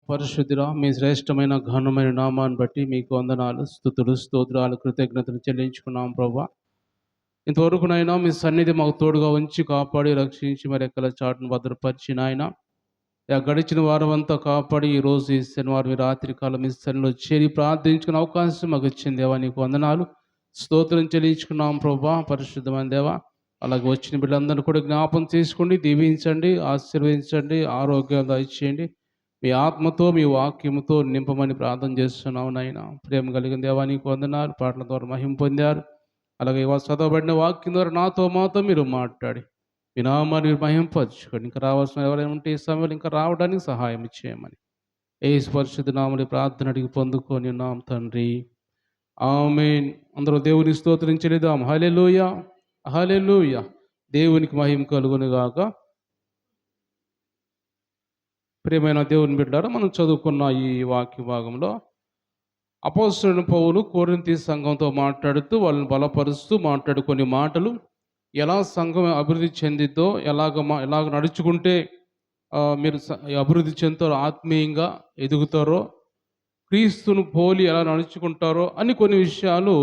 పరిశుద్ధుడా, మీ శ్రేష్టమైన ఘనమైన నామాన్ని బట్టి మీకు వందనాలు, స్తుతులు, స్తోత్రాలు, కృతజ్ఞతలు చెల్లించుకున్నాం ప్రభా. ఇంతవరకునైనా మీ సన్నిధి మాకు తోడుగా ఉంచి కాపాడి రక్షించి మరి ఎక్కల చాటును భద్రపరిచి నాయన గడిచిన వారం అంతా కాపాడి ఈరోజు ఈ శనివారం ఈ రాత్రి కాలం మీ సన్నిలో చేరి ప్రార్థించుకునే అవకాశం మాకు ఇచ్చింది దేవా, నీకు వందనాలు, స్తోత్రం చెల్లించుకున్నాం ప్రభా. పరిశుద్ధమైన దేవా, అలాగే వచ్చిన బిడ్డలందరినీ కూడా జ్ఞాపం చేసుకోండి, దీవించండి, ఆశీర్వదించండి, ఆరోగ్యం దయచేయండి. మీ ఆత్మతో మీ వాక్యముతో నింపమని ప్రార్థన చేస్తున్నావు నాయన. ప్రేమ కలిగిన దేవా, నీకు వందనాలు. పాటల ద్వారా మహిమ పొందారు. అలాగే చదవబడిన వాక్యం ద్వారా నాతో మాతో మీరు మాట్లాడి మీ నామాన్ని మీరు మహింపరచుకోండి. ఇంకా రావాల్సిన ఎవరైనా ఉంటే ఈ సమయంలో ఇంకా రావడానికి సహాయం చేయమని యేసు పరిశుద్ధ నామములో ప్రార్థన అడిగి పొందుకొని ఉన్నాం తండ్రి, ఆమేన్. అందరూ దేవుని స్తోత్రించలేదాం. హల్లెలూయా, హల్లెలూయా. దేవునికి మహిమ కలుగును గాక. ప్రియమైన దేవుని బిడ్డలారా, మనం చదువుకున్న ఈ వాక్య భాగంలో అపోస్తలుడైన పౌలు కొరింథీ సంఘంతో మాట్లాడుతూ వాళ్ళని బలపరుస్తూ మాట్లాడు కొన్ని మాటలు, ఎలా సంఘం అభివృద్ధి చెందిద్దో, ఎలాగ నడుచుకుంటే మీరు అభివృద్ధి చెందుతారో, ఆత్మీయంగా ఎదుగుతారో, క్రీస్తును పోలి ఎలా నడుచుకుంటారో అని కొన్ని విషయాలు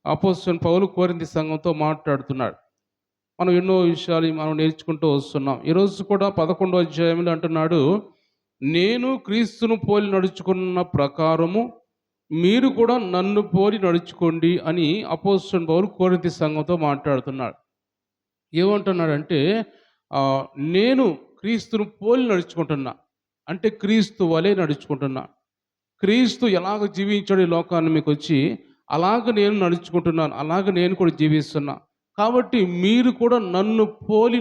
అపోస్తలుడైన పౌలు కొరింథీ సంఘంతో మాట్లాడుతున్నాడు. మనం ఎన్నో విషయాలు మనం నేర్చుకుంటూ వస్తున్నాం. ఈరోజు కూడా 11వ అధ్యాయంలో అంటున్నాడు, నేను క్రీస్తును పోలి నడుచుకున్న ప్రకారము మీరు కూడా నన్ను పోలి నడుచుకోండి అని అపోస్తలుడైన పౌలు కొరింథీ సంఘంతో మాట్లాడుతున్నాడు. ఏమంటున్నాడంటే నేను క్రీస్తును పోలి నడుచుకుంటున్నా, అంటే క్రీస్తు వలె నడుచుకుంటున్నా. క్రీస్తు ఎలాగ జీవించాడు ఈ లోకాన్ని మీకు వచ్చి, అలాగ నేను నడుచుకుంటున్నాను, అలాగ నేను కూడా జీవిస్తున్నా. కాబట్టి మీరు కూడా నన్ను పోలి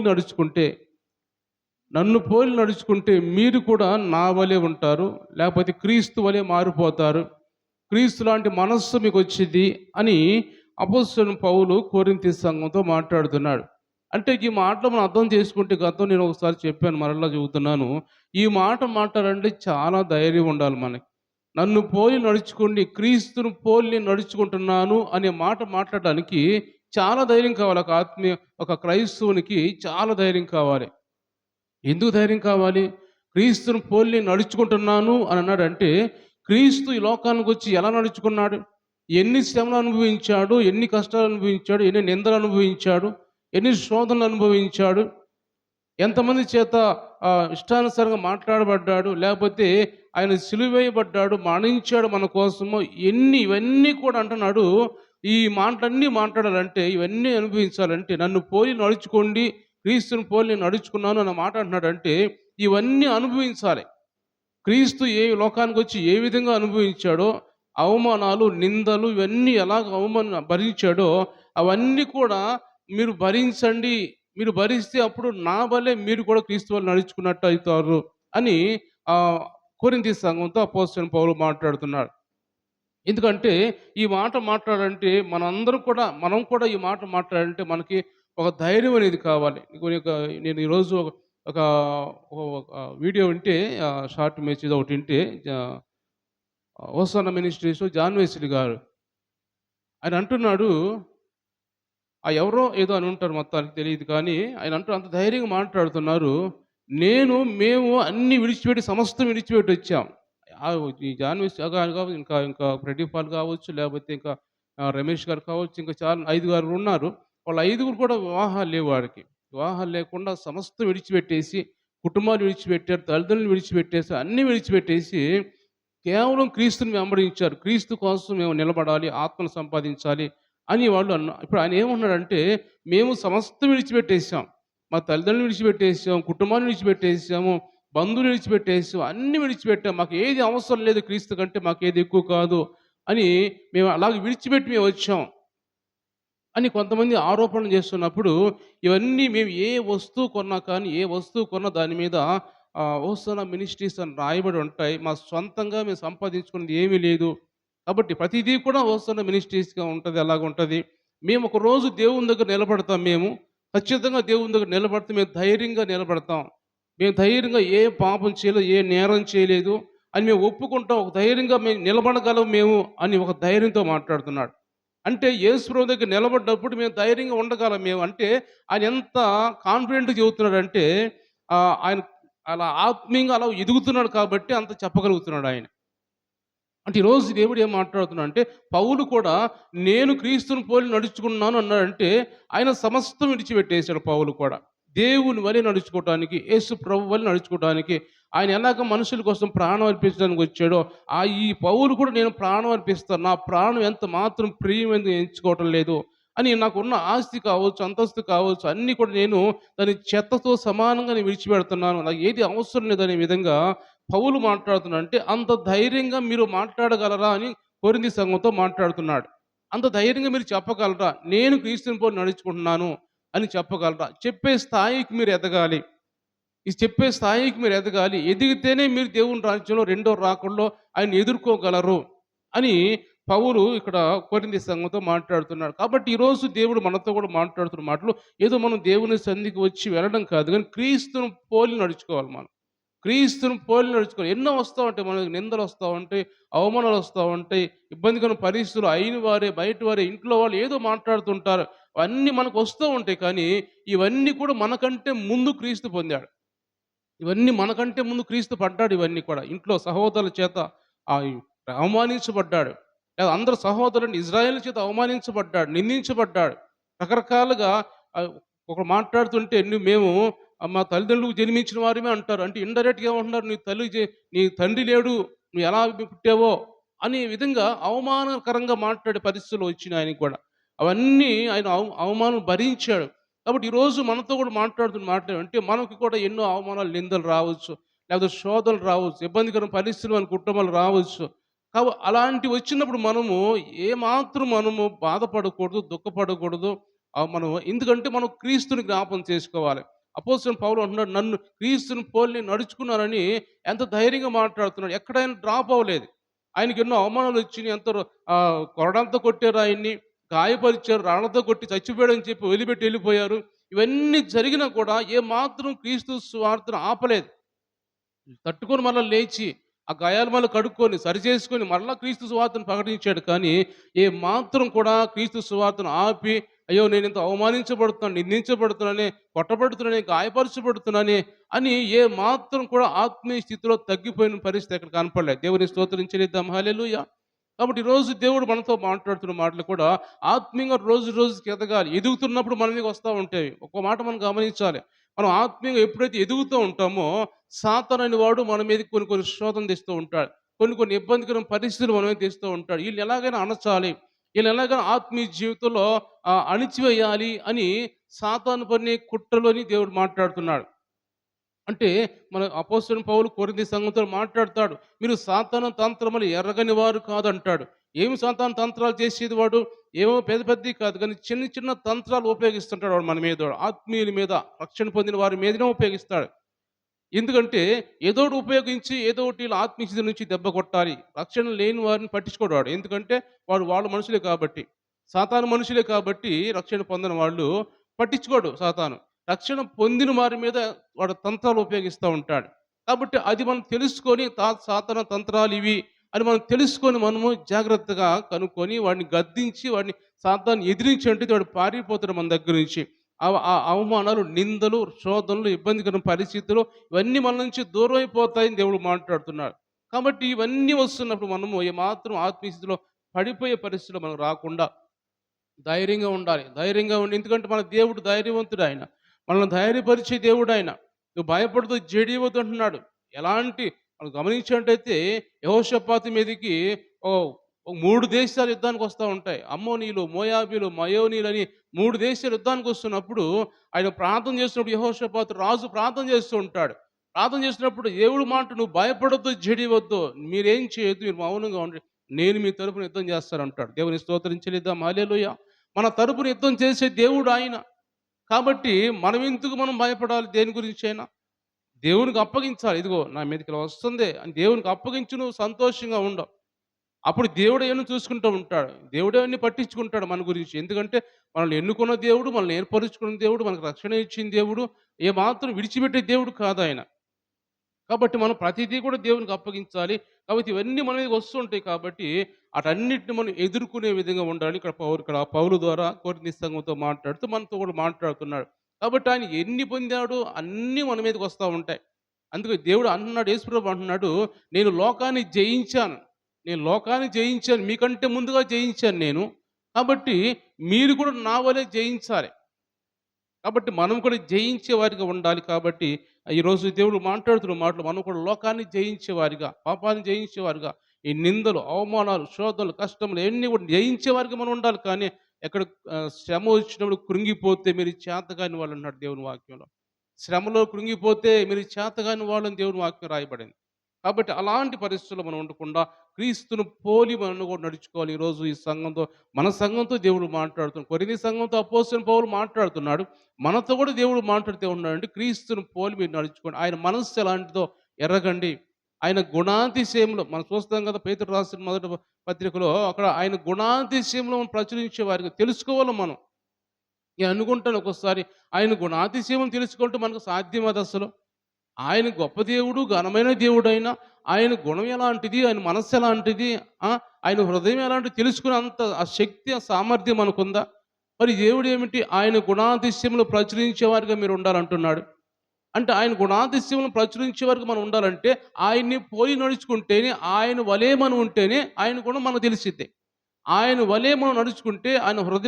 నడుచుకుంటే మీరు కూడా నా వలె ఉంటారు, లేకపోతే క్రీస్తు వలె మారిపోతారు, క్రీస్తు లాంటి మనస్సు మీకు వచ్చింది అని అపోస్తలుడైన పౌలు కొరింథీ సంఘంతో మాట్లాడుతున్నాడు. అంటే ఈ మాటలు మనం అర్థం చేసుకుంటే, గతం నేను ఒకసారి చెప్పాను, మరలా చెబుతున్నాను, ఈ మాట మాట్లాడంటే చాలా ధైర్యం ఉండాలి మనకి. నన్ను పోలి నడుచుకోండి, క్రీస్తును పోలి నడుచుకుంటున్నాను అనే మాట మాట్లాడడానికి చాలా ధైర్యం కావాలి. ఒక క్రైస్తవునికి చాలా ధైర్యం కావాలి. ఎందుకు ధైర్యం కావాలి? క్రీస్తును పోలి నడుచుకుంటున్నాను అని అన్నాడంటే, క్రీస్తు ఈ లోకానికి వచ్చి ఎలా నడుచుకున్నాడు, ఎన్ని శ్రమలు అనుభవించాడు, ఎన్ని కష్టాలు అనుభవించాడు, ఎన్ని నిందలు అనుభవించాడు, ఎన్ని శోధనలు అనుభవించాడు, ఎంతమంది చేత ఇష్టానుసారంగా మాట్లాడబడ్డాడు, లేకపోతే ఆయన సిలువేయబడ్డాడు, మరణించాడు మన కోసము, ఇవన్నీ కూడా అంటున్నాడు. ఈ మాటలన్నీ మాట్లాడాలంటే, ఇవన్నీ అనుభవించాలంటే, నన్ను పోలి నడుచుకోండి, క్రీస్తుని పోలి నేను నడుచుకున్నాను అన్న మాట అంటున్నాడంటే ఇవన్నీ అనుభవించాలి. క్రీస్తు ఏ లోకానికి వచ్చి ఏ విధంగా అనుభవించాడో, అవమానాలు, నిందలు, ఇవన్నీ ఎలాగ భరించాడో అవన్నీ కూడా మీరు భరించండి. మీరు భరిస్తే అప్పుడు నా వల్లే మీరు కూడా క్రీస్తు వల్ల నడుచుకున్నట్టు అవుతారు అని కొరింథీ సంఘంతో అపోస్తలుడైన పౌలు మాట్లాడుతున్నాడు. ఎందుకంటే ఈ మాట మాట్లాడాలంటే మనం కూడా ఈ మాట మాట్లాడాలంటే మనకి ఒక ధైర్యం అనేది కావాలి. నేను ఈరోజు ఒక వీడియో వింటే, షార్ట్ మెసేజ్ ఒకటి వింటే, హోసన్నా మినిస్ట్రీస్ జాన్ వెస్లీ గారు ఆయన అంటున్నాడు, ఎవరో ఏదో అని ఉంటారు, మొత్తానికి తెలియదు, కానీ ఆయన అంత ధైర్యంగా మాట్లాడుతున్నారు. మేము అన్ని విడిచిపెట్టి, సమస్తం విడిచిపెట్టి వచ్చాం. ఈ జాన్ వెస్లీ గారు ఇంకా ప్రదీప్ పాల్ కావచ్చు, లేకపోతే ఇంకా రమేష్ గారు కావచ్చు, ఇంకా చాలా 5 ఉన్నారు. వాళ్ళ 5 కూడా వివాహాలు లేవు. వాడికి వివాహాలు లేకుండా సమస్తం విడిచిపెట్టేసి, కుటుంబాలు విడిచిపెట్టారు, తల్లిదండ్రులు విడిచిపెట్టేసి, అన్నీ విడిచిపెట్టేసి కేవలం క్రీస్తుని వెంబడించారు. క్రీస్తు కోసం మేము నిలబడాలి, ఆత్మను సంపాదించాలి అని వాళ్ళు ఇప్పుడు ఆయన ఏమన్నాడంటే, మేము సమస్తం విడిచిపెట్టేసాం, మా తల్లిదండ్రులు విడిచిపెట్టేసాం, కుటుంబాన్ని విడిచిపెట్టేసాము, బంధువులు విడిచిపెట్టేసాం, అన్నీ విడిచిపెట్టాం, మాకు ఏది అవసరం లేదు, క్రీస్తు కంటే మాకు ఏది ఎక్కువ కాదు అని మేము అలాగే విడిచిపెట్టి మేము వచ్చాం అని కొంతమంది ఆరోపణలు చేస్తున్నప్పుడు, ఇవన్నీ మేము ఏ వస్తువు కొన్నా దాని మీద హోసన్నా మినిస్ట్రీస్ అని రాయబడి ఉంటాయి. మా సొంతంగా మేము సంపాదించుకున్నది ఏమీ లేదు, కాబట్టి ప్రతిదీ కూడా హోసన్నా మినిస్ట్రీస్గా ఉంటుంది, అలాగుంటుంది. మేము ఒక రోజు దేవుని దగ్గర నిలబడతాం, మేము ఖచ్చితంగా దేవుని దగ్గర నిలబడితే మేము ధైర్యంగా నిలబడతాం, మేము ధైర్యంగా ఏ పాపం చేయలేదు, ఏ నేరం చేయలేదు అని మేము ఒప్పుకుంటాం, ఒక ధైర్యంగా మేము నిలబడగలం మేము అని ఒక ధైర్యంతో మాట్లాడుతున్నాడు. అంటే యేసుప్రభువు దగ్గర నిలబడ్డప్పుడు మేము ధైర్యంగా ఉండగలం మేము అంటే, ఆయన ఎంత కాన్ఫిడెంట్గా చెబుతున్నాడంటే, ఆయన అలా ఆత్మీయంగా అలా ఎదుగుతున్నాడు కాబట్టి అంత చెప్పగలుగుతున్నాడు ఆయన. అంటే ఈరోజు దేవుడు ఏం మాట్లాడుతున్నాడు అంటే, పౌలు కూడా నేను క్రీస్తుని పోలి నడుచుకున్నాను అన్నాడంటే, ఆయన సమస్తం విడిచిపెట్టేసాడు పౌలు కూడా. దేవుని వలె నడుచుకోవటానికి, యేసు ప్రభు వలె నడుచుకోవటానికి, ఆయన ఎలాగ మనుషుల కోసం ప్రాణం అర్పించడానికి వచ్చాడో, ఈ పౌలు కూడా నేను ప్రాణం అర్పిస్తాను. నా ప్రాణం ఎంత మాత్రం ప్రియమైనది ఎంచుకోవటం లేదు అని, నాకున్న ఆస్తి కావచ్చు, అంతస్తు కావచ్చు, అన్నీ కూడా నేను దాన్ని చెత్తతో సమానంగా నేను విడిచిపెడుతున్నాను. నాకు ఏది అవసరం లేదనే విధంగా పౌలు మాట్లాడుతున్నాడు. అంటే అంత ధైర్యంగా మీరు మాట్లాడగలరా అని కొరింథీ సంఘంతో మాట్లాడుతున్నాడు. అంత ధైర్యంగా మీరు చెప్పగలరా? నేను క్రీస్తుని పోలి నడుచుకుంటున్నాను అని చెప్పగలరా? చెప్పే స్థాయికి మీరు ఎదగాలి. ఈ చెప్పే స్థాయికి మీరు ఎదగాలి. ఎదిగితేనే మీరు దేవుని రాజ్యంలో రెండో రాకడలో ఆయన్ని ఎదుర్కోగలరు అని పౌలు ఇక్కడ కొరింథీ సంఘంతో మాట్లాడుతున్నాడు. కాబట్టి ఈరోజు దేవుడు మనతో కూడా మాట్లాడుతున్న మాటలు ఏదో మనం దేవుని సన్నిధికి వచ్చి వెళ్ళడం కాదు, కానీ క్రీస్తును పోలి నడుచుకోవాలి మనం. క్రీస్తుని పోలి నడుచుకోవాలి. ఎన్నో వస్తా ఉంటాయి మనకు, నిందలు వస్తా ఉంటాయి, అవమానాలు వస్తా ఉంటాయి, ఇబ్బందికర పరిస్థితులు అయిన వారే, బయట వారే, ఇంట్లో వాళ్ళు ఏదో మాట్లాడుతుంటారు. అవన్నీ మనకు వస్తూ ఉంటాయి. కానీ ఇవన్నీ కూడా మనకంటే ముందు క్రీస్తు పొందాడు. ఇవన్నీ మనకంటే ముందు క్రీస్తు పడ్డాడు. ఇవన్నీ కూడా ఇంట్లో సహోదరుల చేత ఆహ్, అవమానించబడ్డాడు. లేదా అందరు సహోదరుని ఇజ్రాయేల్ చేత అవమానించబడ్డాడు, నిందించబడ్డాడు. రకరకాలుగా ఒకడు మాట్లాడుతుంటే మేము మా తల్లిదండ్రులకు జన్మించిన వారమే అంటారు. అంటే ఇండైరెక్ట్‌గా ఏమంటున్నారు, నీ తండ్రి లేడు, నువ్వు ఎలా పుట్టావో అనే విధంగా అవమానకరంగా మాట్లాడే పరిస్థితులు వచ్చినాయి ఆయనకి కూడా. అవన్నీ ఆయన అవమానం భరించాడు. కాబట్టి ఈరోజు మనతో కూడా మాట్లాడుతున్న మాట అంటే మనకు కూడా ఎన్నో అవమానాలు, నిందలు రావచ్చు. లేకపోతే శోధనలు రావచ్చు. ఇబ్బందికర పరిస్థితులు మన కుటుంబాలు రావచ్చు. అలాంటివి వచ్చినప్పుడు మనము బాధపడకూడదు, దుఃఖపడకూడదు. మనం ఎందుకంటే మనం క్రీస్తుని జ్ఞాపకం చేసుకోవాలి. అపోస్తలుడు పౌలు అంటున్నాడు, నన్ను క్రీస్తుని పోలి నడుచుకున్నానని ఎంత ధైర్యంగా మాట్లాడుతున్నాడు. ఎక్కడైనా డ్రాప్ అవ్వలేదు. ఆయనకి ఎన్నో అవమానాలు వచ్చినాయి. కొరడాలతో కొట్టారు ఆయన్ని, గాయపరిచారు, రాళ్లతో కొట్టి చచ్చిపోయాడని చెప్పి వదిలిపెట్టి వెళ్ళిపోయారు. ఇవన్నీ జరిగినా కూడా ఏమాత్రం క్రీస్తు సువార్తను ఆపలేదు. తట్టుకొని మరలా లేచి ఆ గాయాలు మళ్ళీ కడుక్కొని సరిచేసుకొని మరలా క్రీస్తు సువార్తను ప్రకటించాడు. కానీ ఏ మాత్రం కూడా క్రీస్తు సువార్తను ఆపి, అయ్యో నేను ఇంత అవమానించబడుతున్నాను, నిందించబడుతున్నానే, కొట్టబడుతున్నానే, గాయపరచబడుతున్నానే అని ఏ మాత్రం కూడా ఆత్మీయ స్థితిలో తగ్గిపోయిన పరిస్థితి ఎక్కడ కనపడలేదు. దేవుని స్తోత్రం చెల్లిద్దాం. హల్లెలూయా. కాబట్టి ఈరోజు దేవుడు మనతో మాట్లాడుతున్న మాటలు కూడా ఆత్మీయంగా రోజు రోజుకి ఎదగాలి. ఎదుగుతున్నప్పుడు మన మీదకి వస్తూ ఉంటాయి. ఒక మాట మనం గమనించాలి. మనం ఆత్మీయంగా ఎప్పుడైతే ఎదుగుతూ ఉంటామో, సాతాను అనేవాడు మన మీదకి కొన్ని కొన్ని శోధన తెస్తూ ఉంటాడు. కొన్ని కొన్ని ఇబ్బందికరమైన పరిస్థితులు మన మీద తెస్తూ ఉంటాడు. వీళ్ళని ఎలాగైనా అణచాలి, వీళ్ళని ఎలాగైనా ఆత్మీయ జీవితంలో అణిచివేయాలి అని సాతాను పన్నే కుట్రలోని దేవుడు మాట్లాడుతున్నాడు. అంటే మన అపోస్తలుడైన పౌలు కొరింథీ సంఘంతో మాట్లాడతాడు. మీరు సాతాను తంత్రములు ఎరగని వారు కాదంటాడు. ఏమి సాతాను తంత్రాలు చేసేది వాడు? ఏమో పెద్ద పెద్దవి కాదు, కానీ చిన్న చిన్న తంత్రాలు ఉపయోగిస్తుంటాడు వాడు మన మీద, ఆత్మీయుల మీద, రక్షణ పొందిన వారి మీదనే ఉపయోగిస్తాడు. ఎందుకంటే ఏదో ఒకటి ఉపయోగించి ఏదో ఒకటి ఆత్మీయ స్థితి నుంచి దెబ్బ కొట్టాలి. రక్షణ లేని వారిని పట్టించుకోడు వాడు. ఎందుకంటే వాళ్ళ మనుషులే కాబట్టి, సాతాను మనుషులే కాబట్టి రక్షణ పొందిన వాళ్ళు పట్టించుకోడు సాతాను. రక్షణ పొందిన వారి మీద వాడు తంత్రాలు ఉపయోగిస్తూ ఉంటాడు. కాబట్టి అది మనం తెలుసుకొని సాతాను తంత్రాలు ఇవి అని మనం తెలుసుకొని మనము జాగ్రత్తగా కనుక్కొని వాడిని గద్దించి వాడిని సాతాన్ని ఎదిరించి అంటే వాడు పారిపోతాడు మన దగ్గర నుంచి. ఆ అవమానాలు, నిందలు, శోధనలు, ఇబ్బందికర పరిస్థితులు ఇవన్నీ మన నుంచి దూరం అయిపోతాయని దేవుడు మాట్లాడుతున్నాడు. కాబట్టి ఇవన్నీ వస్తున్నప్పుడు మనము ఏమాత్రం ఆత్మీయ స్థితిలో పడిపోయే పరిస్థితిలో మనం రాకుండా ధైర్యంగా ఉండాలి. ధైర్యంగా ఉండి, ఎందుకంటే మన దేవుడు ధైర్యవంతుడు ఆయన. మనల్ని ధైర్యపరిచే దేవుడు ఆయన. నువ్వు భయపడుతూ జడియవద్దు అంటున్నాడు. ఎలాంటి మనం గమనించినట్టయితే యెహోషాపాతు మీదకి ఓ 3 దేశాలు యుద్ధానికి వస్తూ ఉంటాయి. అమ్మోనీయులు, మోయాబీలు, మయోనీయులు అని 3 దేశాలు యుద్ధానికి వస్తున్నప్పుడు ఆయన ప్రార్థన చేస్తున్నప్పుడు యెహోషాపాతు రాజు ప్రార్థన చేస్తూ ఉంటాడు. ప్రార్థన చేసినప్పుడు దేవుడు మాట, నువ్వు భయపడొద్దు, జడియవద్దు, మీరేం చేయొద్దు, మీరు మౌనంగా ఉండండి, నేను మీ తరపున యుద్ధం చేస్తానంటాడు. దేవుని స్తోత్రం చెల్లిద్దాం. హల్లెలూయా. మన తరపున యుద్ధం చేసే దేవుడు ఆయన. కాబట్టి మనం భయపడాలి దేని గురించైనా? దేవునికి అప్పగించాలి. ఇదిగో నా మీదకి ఇలా వస్తుంది అని దేవునికి అప్పగించి నువ్వు సంతోషంగా ఉండవు. అప్పుడు దేవుడు ఏమని చూసుకుంటూ ఉంటాడు. దేవుడే అన్ని పట్టించుకుంటాడు మన గురించి. ఎందుకంటే మనల్ని ఎన్నుకున్న దేవుడు, మనల్ని ఏర్పరుచుకున్న దేవుడు, మనకు రక్షణ ఇచ్చిన దేవుడు, ఏమాత్రం విడిచిపెట్టే దేవుడు కాదు ఆయన. కాబట్టి మనం ప్రతిదీ కూడా దేవునికి అప్పగించాలి. కాబట్టి ఇవన్నీ మన మీదకి వస్తుంటాయి కాబట్టి అటన్నిటిని మనం ఎదుర్కొనే విధంగా ఉండాలి. ఇక్కడ పౌలు ద్వారా కొరింథీ సంఘంతో మాట్లాడుతూ మనతో కూడా మాట్లాడుతున్నాడు. కాబట్టి ఆయన ఎన్ని పొందాడో అన్నీ మన మీదకి వస్తూ ఉంటాయి. అందుకే దేవుడు అంటున్నాడు, యేసుప్రభు అంటున్నాడు, నేను లోకాన్ని జయించాను. నేను లోకాన్ని జయించాను. మీకంటే ముందుగా జయించాను నేను. కాబట్టి మీరు కూడా నా వలే జయించాలి. కాబట్టి మనం కూడా జయించే వారిగా ఉండాలి. కాబట్టి ఈరోజు దేవుడు మాట్లాడుతున్న మాటలు మనం కూడా లోకాన్ని జయించేవారిగా, పాపాన్ని జయించేవారిగా, ఈ నిందలు, అవమానాలు, శోధనలు, కష్టములు ఇవన్నీ కూడా జయించేవారిగా మనం ఉండాలి. కానీ ఎక్కడ శ్రమ వచ్చినప్పుడు కృంగిపోతే మీరు చేతగాని వాళ్ళు అన్నాడు దేవుని వాక్యంలో. శ్రమలో కృంగిపోతే మీరు చేతగాని వాళ్ళని దేవుని వాక్యం రాయబడింది. కాబట్టి అలాంటి పరిస్థితుల్లో మనం ఉండకుండా క్రీస్తును పోలి మనం కూడా నడుచుకోవాలి. ఈరోజు ఈ సంఘంతో, మన సంఘంతో దేవుడు మాట్లాడుతున్నాడు. కొరింథీ సంఘంతో అపోస్తలుడైన పౌలు మాట్లాడుతున్నాడు. మనతో కూడా దేవుడు మాట్లాడుతూ ఉన్నాడంటే క్రీస్తును పోలి మీరు నడుచుకోండి. ఆయన మనస్సు ఎలాంటిదో ఎరగండి. ఆయన గుణాతిశయంలో మనం చూస్తాం కదా, పేతురు రాసిన మొదటి పత్రికలో అక్కడ ఆయన గుణాతిశయంలో ప్రచురించే వారికి తెలుసుకోవాలి మనం. నేను అనుకుంటాను ఒక్కోసారి, ఆయన గుణాతిశయం తెలుసుకుంటే మనకు సాధ్యమది అసలు? ఆయన గొప్ప దేవుడు, ఘనమైన దేవుడైనా ఆయన గుణం ఎలాంటిది, ఆయన మనస్సు ఎలాంటిది, ఆయన హృదయం ఎలాంటిది తెలుసుకునే అంత ఆ శక్తి, ఆ సామర్థ్యం మనకుందా? మరి దేవుడు ఏమిటి, ఆయన గుణాతిశయములు ప్రచురించేవారిగా మీరు ఉండాలంటున్నాడు. అంటే ఆయన గుణాతిశయములను ప్రచురించే వరకు మనం ఉండాలంటే ఆయన్ని పోలి నడుచుకుంటేనే, ఆయన వలే మనం ఉంటేనే ఆయన గుణం మనకు తెలిసిద్ది. ఆయన వలే మనం నడుచుకుంటే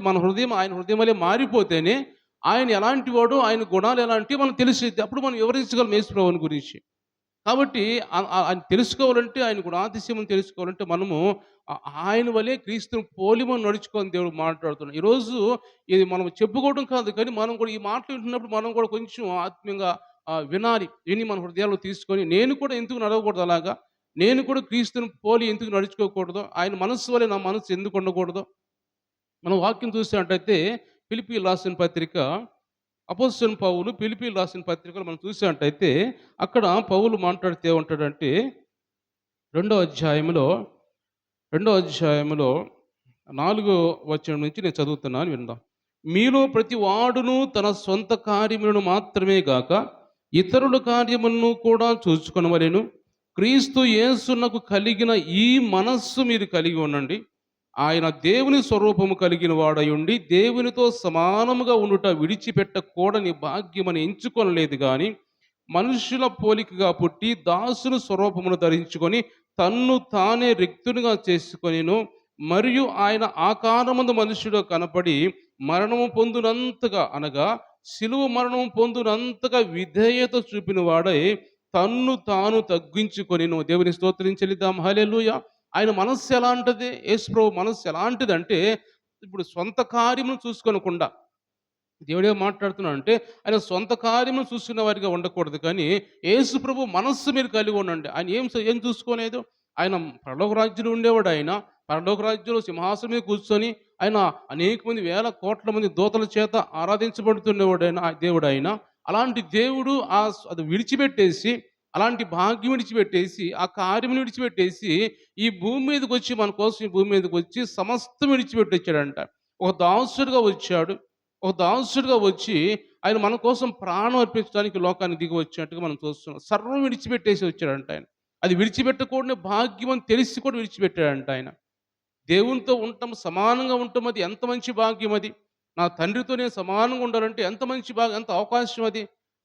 మన హృదయం ఆయన హృదయం వలె మారిపోతేనే ఆయన ఎలాంటి వాడో, ఆయన గుణాలు ఎలాంటివి మనకు తెలిసిద్ది. అప్పుడు మనం వివరించగలం యేసుప్రభువుని గురించి. కాబట్టి ఆయన తెలుసుకోవాలంటే, ఆయన గుణాతిశయం తెలుసుకోవాలంటే మనము ఆయన వలే క్రీస్తుని పోలి మనం నడుచుకోని దేవుడు మాట్లాడుతున్నాడు. ఈరోజు ఇది మనం చెప్పుకోవడం కాదు, కానీ మనం కూడా ఈ మాటలు వింటున్నప్పుడు మనం కూడా కొంచెం ఆత్మీయంగా వినాలి. విని మన హృదయాల్లో తీసుకొని, నేను కూడా ఎందుకు నడవకూడదు అలాగా? నేను కూడా క్రీస్తుని పోలి ఎందుకు నడుచుకోకూడదు? ఆయన మనస్సు వలె నా మనస్సు ఎందుకు ఉండకూడదు? మనం వాక్యం చూసినట్టయితే ఫిలిప్పీయులకు రాసిన పత్రిక, అపోస్తలుడైన పౌలు ఫిలిప్పీయులకు రాసిన పత్రికలో మనం చూసినట్టయితే అక్కడ పౌలు మాట్లాడితే ఏమంటాడంటే, రెండో అధ్యాయంలో 4వ వచనం నుంచి నేను చదువుతున్నాను, విందాం. మీలో ప్రతి వాడును తన సొంత కార్యములను మాత్రమే గాక ఇతరుల కార్యములను కూడా చూచుకొనవలెను. క్రీస్తు యేసునకు కలిగిన ఈ మనస్సు మీరు కలిగి ఉండండి. ఆయన దేవుని స్వరూపము కలిగిన వాడై ఉండి దేవునితో సమానముగా ఉండుట విడిచిపెట్టకూడని భాగ్యమని ఎంచుకొనలేదు గాని, మనుషుల పోలికగా పుట్టి దాసుని స్వరూపమును ధరించుకొని తన్ను తానే రిక్తునిగా చేసుకొనిను. మరియు ఆయన ఆకారమందు మనుష్యుడు కనపడి మరణము పొందునంతగా, అనగా శిలువ మరణము పొందునంతగా విధేయత చూపిన వాడై తన్ను తాను తగ్గించుకొనిను. దేవుని స్తోత్రం చెల్లిద్దాం. హల్లెలూయా. ఆయన మనస్సు ఎలాంటిది? యేసుప్రభు మనస్సు ఎలాంటిదంటే, ఇప్పుడు సొంత కార్యమును చూసుకోనకుండా, దేవుడే మాట్లాడుతున్నాడు అంటే ఆయన సొంత కార్యమును చూసుకున్న వారిగా ఉండకూడదు. కానీ యేసుప్రభు మనస్సు మీరు కలిగి ఉండండి. ఆయన ఏం చూసుకోలేదు? ఆయన పరలోక రాజ్యంలో ఉండేవాడు. ఆయన పరలోక రాజ్యంలో సింహాసనం మీద కూర్చొని ఆయన అనేక మంది, వేల కోట్ల మంది దూతల చేత ఆరాధించబడుతుండేవాడు ఆయన, దేవుడు ఆయన. అలాంటి దేవుడు అది విడిచిపెట్టేసి, అలాంటి భాగ్యం విడిచిపెట్టేసి, ఆ కార్యమును విడిచిపెట్టేసి ఈ భూమి మీదకి వచ్చి, మన కోసం ఈ భూమి మీదకి వచ్చి సమస్తం విడిచిపెట్టి వచ్చాడంట. ఒక దాసుడిగా వచ్చాడు. ఒక దాసుడిగా వచ్చి ఆయన మన కోసం ప్రాణం అర్పించడానికి లోకానికి దిగి వచ్చినట్టుగా మనం చూస్తున్నాం. సర్వం విడిచిపెట్టేసి వచ్చాడంట ఆయన. అది విడిచిపెట్టకూడని భాగ్యం అని తెలిసి కూడా విడిచిపెట్టాడంట ఆయన. దేవునితో ఉండటం, సమానంగా ఉండటం, అది ఎంత మంచి భాగ్యం అది. నా తండ్రితో నేను సమానంగా ఉండాలంటే ఎంత మంచి భాగ్యం, ఎంత అవకాశం అది.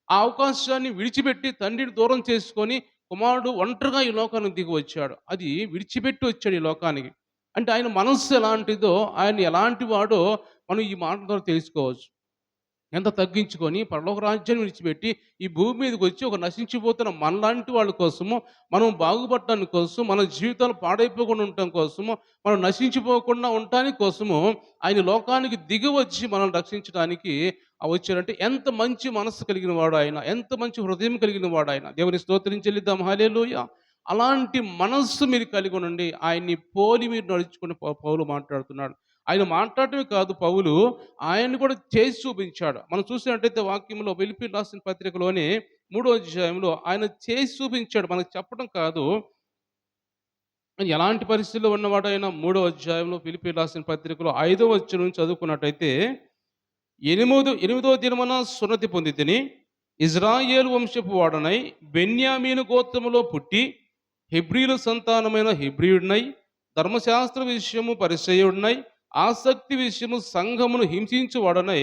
ఆ అవకాశాన్ని విడిచిపెట్టి తండ్రిని దూరం చేసుకొని కుమారుడు ఒంటరిగా ఈ లోకానికి దిగి వచ్చాడు. అది విడిచిపెట్టి వచ్చాడు ఈ లోకానికి. అంటే ఆయన మనస్సు ఎలాంటిదో, ఆయన ఎలాంటి వాడో మనం ఈ మాట ద్వారా తెలుసుకోవచ్చు. ఎంత తగ్గించుకొని పరలోక రాజ్యాన్ని విడిచిపెట్టి ఈ భూమి మీదకి వచ్చి ఒక నశించిపోతున్న మనలాంటి వాళ్ళ కోసము, మనం బాగుపడటానికి కోసం, మన జీవితాలు పాడైపోకుండా ఉండటం కోసము, మనం నశించిపోకుండా ఉండటానికి కోసము ఆయన లోకానికి దిగి వచ్చి మనల్ని రక్షించడానికి వచ్చారంటే ఎంత మంచి మనస్సు కలిగిన వాడు ఆయన, ఎంత మంచి హృదయం కలిగిన వాడు ఆయన. దేవుని స్తోత్రం చెల్లిద్దాం. హల్లెలూయా. అలాంటి మనస్సు మీరు కలిగి ఉండండి. ఆయన్ని పోలి మీరు నడుచుకుని పౌలు మాట్లాడుతున్నాడు. ఆయన మాట్లాడటమే కాదు, పౌలు ఆయన్ని కూడా చేసి చూపించాడు. మనం చూసినట్టయితే వాక్యంలో ఫిలిప్పీయులకు రాసిన పత్రికలోనే 3వ అధ్యాయంలో ఆయన చేసి చూపించాడు. మనకు చెప్పడం కాదు, ఎలాంటి పరిస్థితుల్లో ఉన్నవాడు ఆయన. 3వ అధ్యాయంలో ఫిలిప్పీయులకు రాసిన పత్రికలో 5వ వచనం నుంచి చదువుకున్నట్టయితే, ఎనిమిదో దినమున సున్నతి పొందితిని, ఇజ్రాయేలు వంశపు వాడనై బెన్యామీను గోత్రములో పుట్టి హెబ్రీల సంతానమైన హెబ్రీయుడినై, ధర్మశాస్త్ర విషయము పరిసయ్యుడినై, ఆసక్తి విషయము సంఘమును హింసించువాడనై,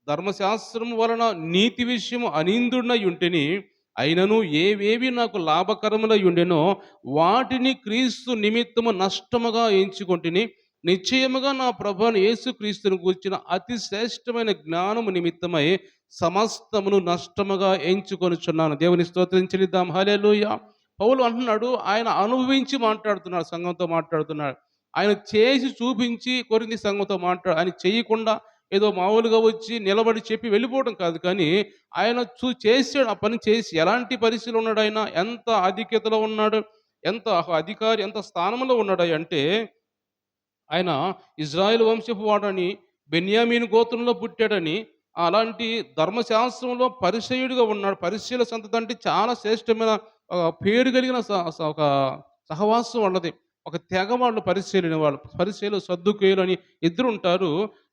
ధర్మశాస్త్రము వలన నీతి విషయము అనిందుడినై ఉంటిని. అయినను ఏవేవి నాకు లాభకరములై ఉండెనో వాటిని క్రీస్తు నిమిత్తము నష్టముగా ఎంచుకొంటిని. నిశ్చయముగా నా ప్రభువైన యేసుక్రీస్తుని గూర్చిన అతి శ్రేష్టమైన జ్ఞానము నిమిత్తమై సమస్తమును నష్టముగా ఎంచుకొనుచున్నాను. దేవుని స్తోత్రం చెల్లిద్దాం. హల్లెలూయా. పౌలు అంటున్నాడు, ఆయన అనుభవించి మాట్లాడుతున్నాడు, సంఘంతో మాట్లాడుతున్నాడు. ఆయన చేసి చూపించి కొరింథీ సంఘంతో ఆయన చేయకుండా ఏదో మామూలుగా వచ్చి నిలబడి చెప్పి వెళ్ళిపోవడం కాదు. కానీ ఆయన చేసాడు, ఆ పని చేసి ఎలాంటి పరిస్థితిలో ఉన్నాడు, ఆయన ఎంత ఆధిక్యతలో ఉన్నాడు, ఎంత అధికారి, ఎంత స్థానంలో ఉన్నాడు అంటే, ఆయన ఇజ్రాయెల్ వంశపు వాడని, బెన్యామీను గోత్రంలో పుట్టాడని, అలాంటి ధర్మశాస్త్రంలో పరిసయ్యుడిగా ఉన్నాడు. పరిసయ్యుల సంతతి అంటే చాలా శ్రేష్టమైన పేరు కలిగిన ఒక సహవాసం వాళ్ళది. ఒక తెగ వాళ్ళు పరిశీలన వాళ్ళు. పరిసయ్యులు, సద్దూకయ్యులు అని ఇద్దరు ఉంటారు.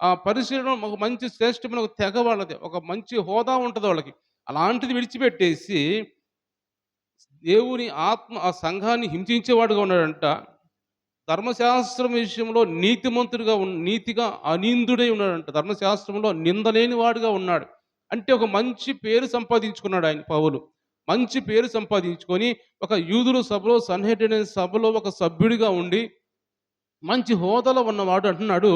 ఆ పరిశీలన ఒక మంచి శ్రేష్టమైన ఒక తెగ వాళ్ళది. ఒక మంచి హోదా ఉంటది వాళ్ళకి. అలాంటిది విడిచిపెట్టేసి దేవుని ఆత్మ ఆ సంఘాన్ని హింసించేవాడుగా ఉన్నాడంట. ధర్మశాస్త్రం విషయంలో నీతిగా అనిందుడై ఉన్నాడంట. ధర్మశాస్త్రంలో నిందలేని వాడుగా ఉన్నాడు. అంటే ఒక మంచి పేరు సంపాదించుకున్నాడు ఆయన పౌలు. మంచి పేరు సంపాదించుకొని ఒక యూదుల సభలో, సన్హెడ్రిన్ సభలో ఒక సభ్యుడిగా ఉండి మంచి హోదాలో ఉన్నవాడు అంటున్నాడు,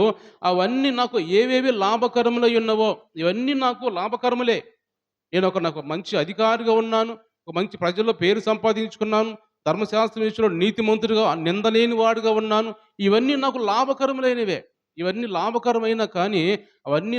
అవన్నీ నాకు ఏవేవి లాభకరములై ఉన్నవో ఇవన్నీ నాకు లాభకరములే. నాకు మంచి అధికారిగా ఉన్నాను. ఒక మంచి ప్రజల్లో పేరు సంపాదించుకున్నాను. ధర్మశాస్త్రం విషయంలో నీతిమంతుడిగా, నిందలేని వాడుగా ఉన్నాను. ఇవన్నీ నాకు లాభకరములైనవే. ఇవన్నీ లాభకరమైనా కానీ అవన్నీ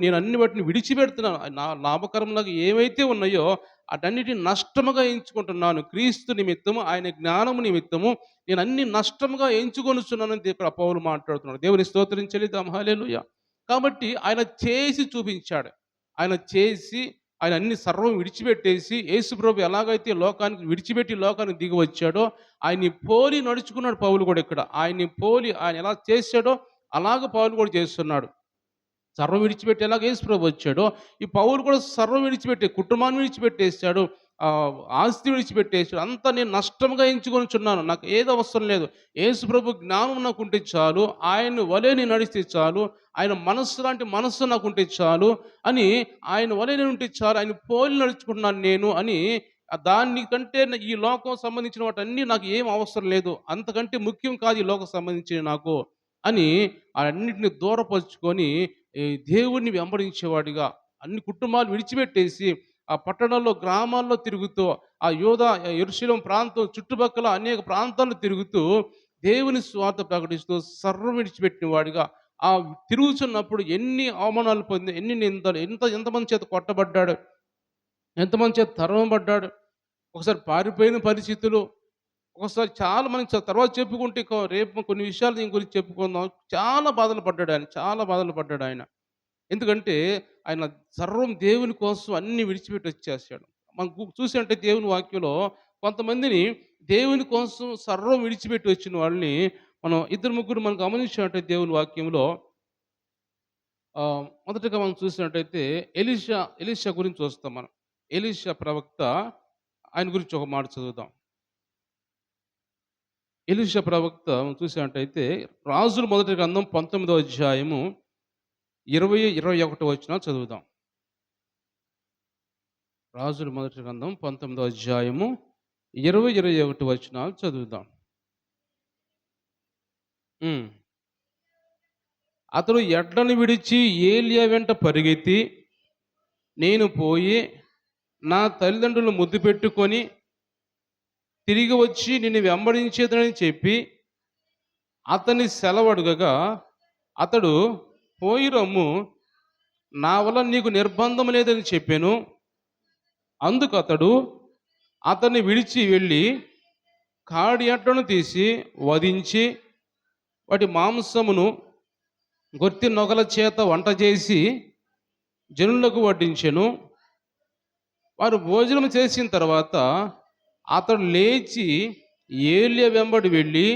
నేను అన్ని వాటిని విడిచిపెడుతున్నాను. నా లాభకరం నాకు ఏవైతే ఉన్నాయో అటన్నిటిని నష్టముగా ఎంచుకుంటున్నాను. క్రీస్తు నిమిత్తము, ఆయన జ్ఞానము నిమిత్తము నేను అన్ని నష్టముగా ఎంచుకొనుచున్నానని ఇక్కడ పౌలు మాట్లాడుతున్నాడు. దేవుని స్తోత్రం చెల్లిద్దాం. హల్లెలూయా. కాబట్టి ఆయన చేసి చూపించాడు. ఆయన అన్ని సర్వం విడిచిపెట్టేసి, యేసుప్రభు ఎలాగైతే లోకానికి విడిచిపెట్టి లోకానికి దిగి వచ్చాడో ఆయన్ని పోలి నడుచుకున్నాడు పౌలు కూడా ఇక్కడ. ఆయన్ని పోలి ఆయన ఎలా చేశాడో అలాగ పౌలు కూడా చేస్తున్నాడు. సర్వం విడిచిపెట్టి ఎలాగ యేసుప్రభు వచ్చాడో ఈ పౌలు కూడా సర్వం విడిచిపెట్టి, కుటుంబాన్ని విడిచిపెట్టేశాడు, ఆస్తి విడిచిపెట్టేశాడు. అంతా నేను నష్టంగా ఎంచుకొనిచున్నాను. నాకు ఏది అవసరం లేదు. యేసుప్రభు జ్ఞానం నాకు ఉంటే చాలు, ఆయన వలె నేను నడిస్తే చాలు, ఆయన మనస్సు లాంటి మనస్సు నాకు ఉంటే చాలు అని, ఆయన వలె నేను ఉంటే చాలు, ఆయన పోలి నడుచుకుంటున్నాను నేను అని, దానికంటే ఈ లోకం సంబంధించిన వాటన్నీ నాకు ఏం అవసరం లేదు, అంతకంటే ముఖ్యం కాదు ఈ లోకం సంబంధించిన నాకు అని అన్నిటిని దూరపరుచుకొని దేవుణ్ణి వెంబడించేవాడిగా అన్ని కుటుంబాలు విడిచిపెట్టేసి ఆ పట్టణాల్లో, గ్రామాల్లో తిరుగుతూ, ఆ యెరూషలేము ప్రాంతం చుట్టుపక్కల అనేక ప్రాంతాల్లో తిరుగుతూ దేవుని స్వార్థ ప్రకటిస్తూ సర్వం విడిచిపెట్టిన వాడిగా ఆ తిరుగుతున్నప్పుడు ఎన్ని అవమానాలు పొంది, ఎన్ని నిందలు, ఎంతమంది చేత కొట్టబడ్డాడు, ఎంతమంది చేత తరమబడ్డాడు. ఒకసారి పారిపోయిన పరిస్థితులు, ఒకసారి చాలా మనకి తర్వాత చెప్పుకుంటే రేపు కొన్ని విషయాలు దీని గురించి చెప్పుకుందాం. చాలా బాధలు పడ్డాడు ఆయన. ఎందుకంటే ఆయన సర్వం దేవుని కోసం అన్ని విడిచిపెట్టి వచ్చేసాడు. మనం చూసినట్టే దేవుని వాక్యంలో కొంతమందిని దేవుని కోసం సర్వం విడిచిపెట్టి వచ్చిన వాళ్ళని మనం ఇద్దరు ముగ్గురు మనం గమనించినట్టే దేవుని వాక్యంలో. మొదటగా మనం చూసినట్టయితే ఎలీషా గురించి చూస్తాం మనం. ఎలీషా ప్రవక్త, ఆయన గురించి ఒక మాట చదువుదాం. ఎలీషా ప్రవక్త చూసినట్టయితే రాజుల మొదటి గ్రంథం 19వ అధ్యాయము 20-21 వచనాలు చదువుదాం. రాజుల మొదటి గ్రంథం 19వ అధ్యాయము 20-21 వచనాలు చదువుదాం. అతడు ఎడ్లను విడిచి ఏలియా వెంట పరిగెత్తి, నేను పోయి నా తల్లిదండ్రులను ముద్దు పెట్టుకొని తిరిగి వచ్చి నిన్ను వెంబడించేదని చెప్పి అతన్ని సెలవడుగగా, అతడు పోయి రమ్ము, నా వల్ల నీకు నిర్బంధం లేదని చెప్పాను. అందుకు అతడు అతన్ని విడిచి వెళ్ళి కాడి ఎడ్లను తీసి వధించి వాటి మాంసమును గొర్తి నొగల చేత వంట చేసి జనులకు వడ్డించెను. వారు భోజనం చేసిన తర్వాత అతడు లేచి ఏలియా వెంబడి వెళ్ళి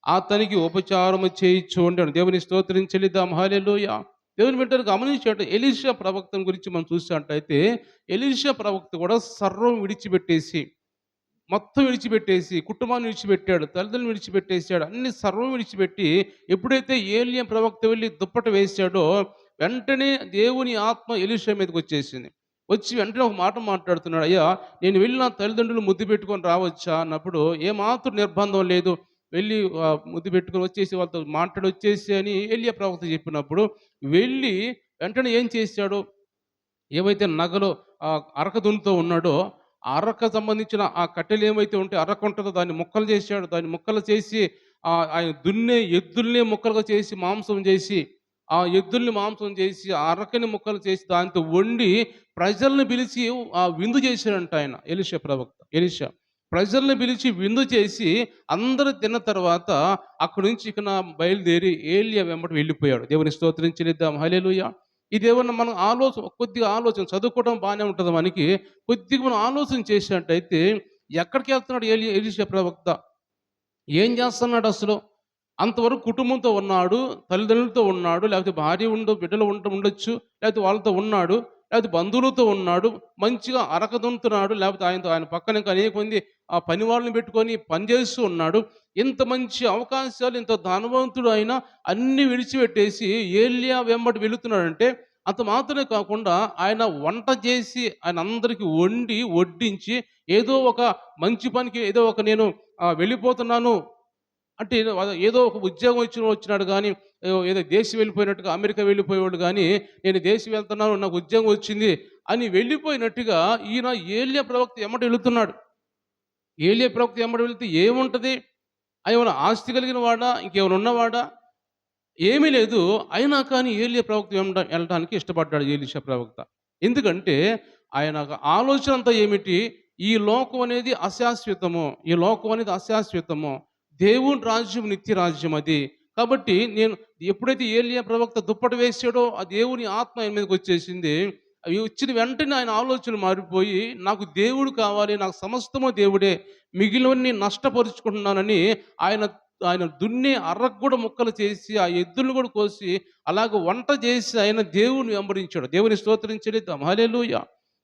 అతనికి ఉపచారము చేయించుండాడు. దేవుని స్తోత్రం చెల్లిద్దాం. హల్లెలూయా. దేవుని బిడ్డలు గమనించినట్టు ఎలీషా ప్రవక్తను గురించి మనం చూసినట్టయితే ఎలీషా ప్రవక్త కూడా సర్వం విడిచిపెట్టేసి, మొత్తం విడిచిపెట్టేసి, కుటుంబాన్ని విడిచిపెట్టాడు, తల్లిదండ్రులు విడిచిపెట్టేశాడు, అన్ని సర్వం విడిచిపెట్టి ఎప్పుడైతే ఏలియా ప్రవక్త వెళ్ళి దుప్పట వేశాడో వెంటనే దేవుని ఆత్మ ఎలీషా మీదకి వచ్చేసింది. వచ్చి వెంటనే ఒక మాట మాట్లాడుతున్నాడు. అయ్యా, నేను వెళ్ళి నా తల్లిదండ్రులు ముద్దు పెట్టుకొని రావచ్చా అన్నప్పుడు, ఏమాత్రం నిర్బంధం లేదు. వెళ్ళి ముద్దు పెట్టుకొని వచ్చేసి వాళ్ళతో మాట్లాడి వచ్చేసి అని ఎలీయా ప్రవక్త చెప్పినప్పుడు, వెళ్ళి వెంటనే ఏం చేశాడు? ఏవైతే నగలు అరక దున్నుతూ ఉన్నాడో, ఆ అరక సంబంధించిన ఆ కట్టెలు ఏవైతే ఉంటే అరక ఉంటుందో దాన్ని ముక్కలు చేశాడు. దాన్ని ముక్కలు చేసి ఆయన దున్నే ఎద్దుల్ని ముక్కలుగా చేసి మాంసం చేసి, ఆ ఎద్దుల్ని మాంసం చేసి, ఆ అరకని ముక్కలు చేసి దాంతో వండి ప్రజల్ని పిలిచి విందు చేశాడంట ఆయన ఎలీషా ప్రవక్త. ఎలీషా ప్రజల్ని పిలిచి విందు చేసి అందరూ తిన్న తర్వాత అక్కడి నుంచి ఇకన బయలుదేరి ఏలియా వెంబడి వెళ్ళిపోయాడు. దేవుని స్తోత్రం చెల్లిద్దాం. హల్లెలూయా. ఇదేమన్నా మనం కొద్దిగా ఆలోచన చదువుకోవడం బాగానే ఉంటుంది మనకి. కొద్దిగా మనం ఆలోచన చేసినట్టయితే ఎక్కడికి వెళ్తున్నాడు ఎలీషా ప్రవక్త? ఏం చేస్తున్నాడు అసలు? అంతవరకు కుటుంబంతో ఉన్నాడు, తల్లిదండ్రులతో ఉన్నాడు, లేకపోతే భార్య బిడ్డలు ఉండొచ్చు, లేకపోతే వాళ్ళతో ఉన్నాడు, లేకపోతే బంధువులతో ఉన్నాడు, మంచిగా అరక దున్నుతున్నాడు, లేకపోతే ఆయన పక్కన ఇంకా అనేక మంది ఆ పని వాళ్ళని పెట్టుకొని పనిచేస్తూ ఉన్నాడు. ఇంత మంచి అవకాశాలు, ఇంత ధనవంతుడు అయినా అన్నీ విడిచిపెట్టేసి ఏలియా వెంబడి వెళుతున్నాడంటే, అంత మాత్రమే కాకుండా ఆయన వంట చేసి ఆయన అందరికీ వండి వడ్డించి ఏదో ఒక మంచి పనికి నేను వెళ్ళిపోతున్నాను అంటే ఏదో ఒక ఉద్యోగం వచ్చినాడు కానీ, ఏదో దేశం వెళ్ళిపోయినట్టుగా అమెరికా వెళ్ళిపోయేవాడు కానీ, నేను దేశం వెళ్తున్నాను నాకు ఉద్యోగం వచ్చింది అని వెళ్ళిపోయినట్టుగా ఈయన ఏలియా ప్రవక్త ఎమ్మట వెళుతున్నాడు. ఏలియా ప్రవక్త ఎమ్మట వెళితే ఏముంటుంది? ఏమైనా ఆస్తి కలిగిన వాడా, ఇంకేమైనా ఉన్నవాడా? ఏమీ లేదు. అయినా కానీ ఏలియా ప్రవక్త వెళ్ళడానికి ఇష్టపడ్డాడు ఎలీషా ప్రవక్త. ఎందుకంటే ఆయన ఆలోచన అంతా ఏమిటి? ఈ లోకం అనేది అశాశ్వతము, ఈ లోకం అనేది అశాశ్వతము, దేవుని రాజ్యం నిత్య రాజ్యం అది. కాబట్టి నేను ఎప్పుడైతే ఏలియా ప్రవక్త దుప్పటి వేసాడో ఆ దేవుని ఆత్మ ఆయన మీదకి వచ్చేసింది. అవి వచ్చిన వెంటనే ఆయన ఆలోచనలు మారిపోయి, నాకు దేవుడు కావాలి, నాకు సమస్తము దేవుడే, మిగిలినవన్నీ నష్టపరుచుకుంటున్నానని ఆయన ఆయన దున్ని అర్రకు కూడా ముక్కలు చేసి ఆ ఎద్దులను కూడా కోసి అలాగ వంట చేసి ఆయన దేవుని వెంబడించాడు. దేవుని స్తోత్రం చెల్లిద్దాం. హల్లెలూయా.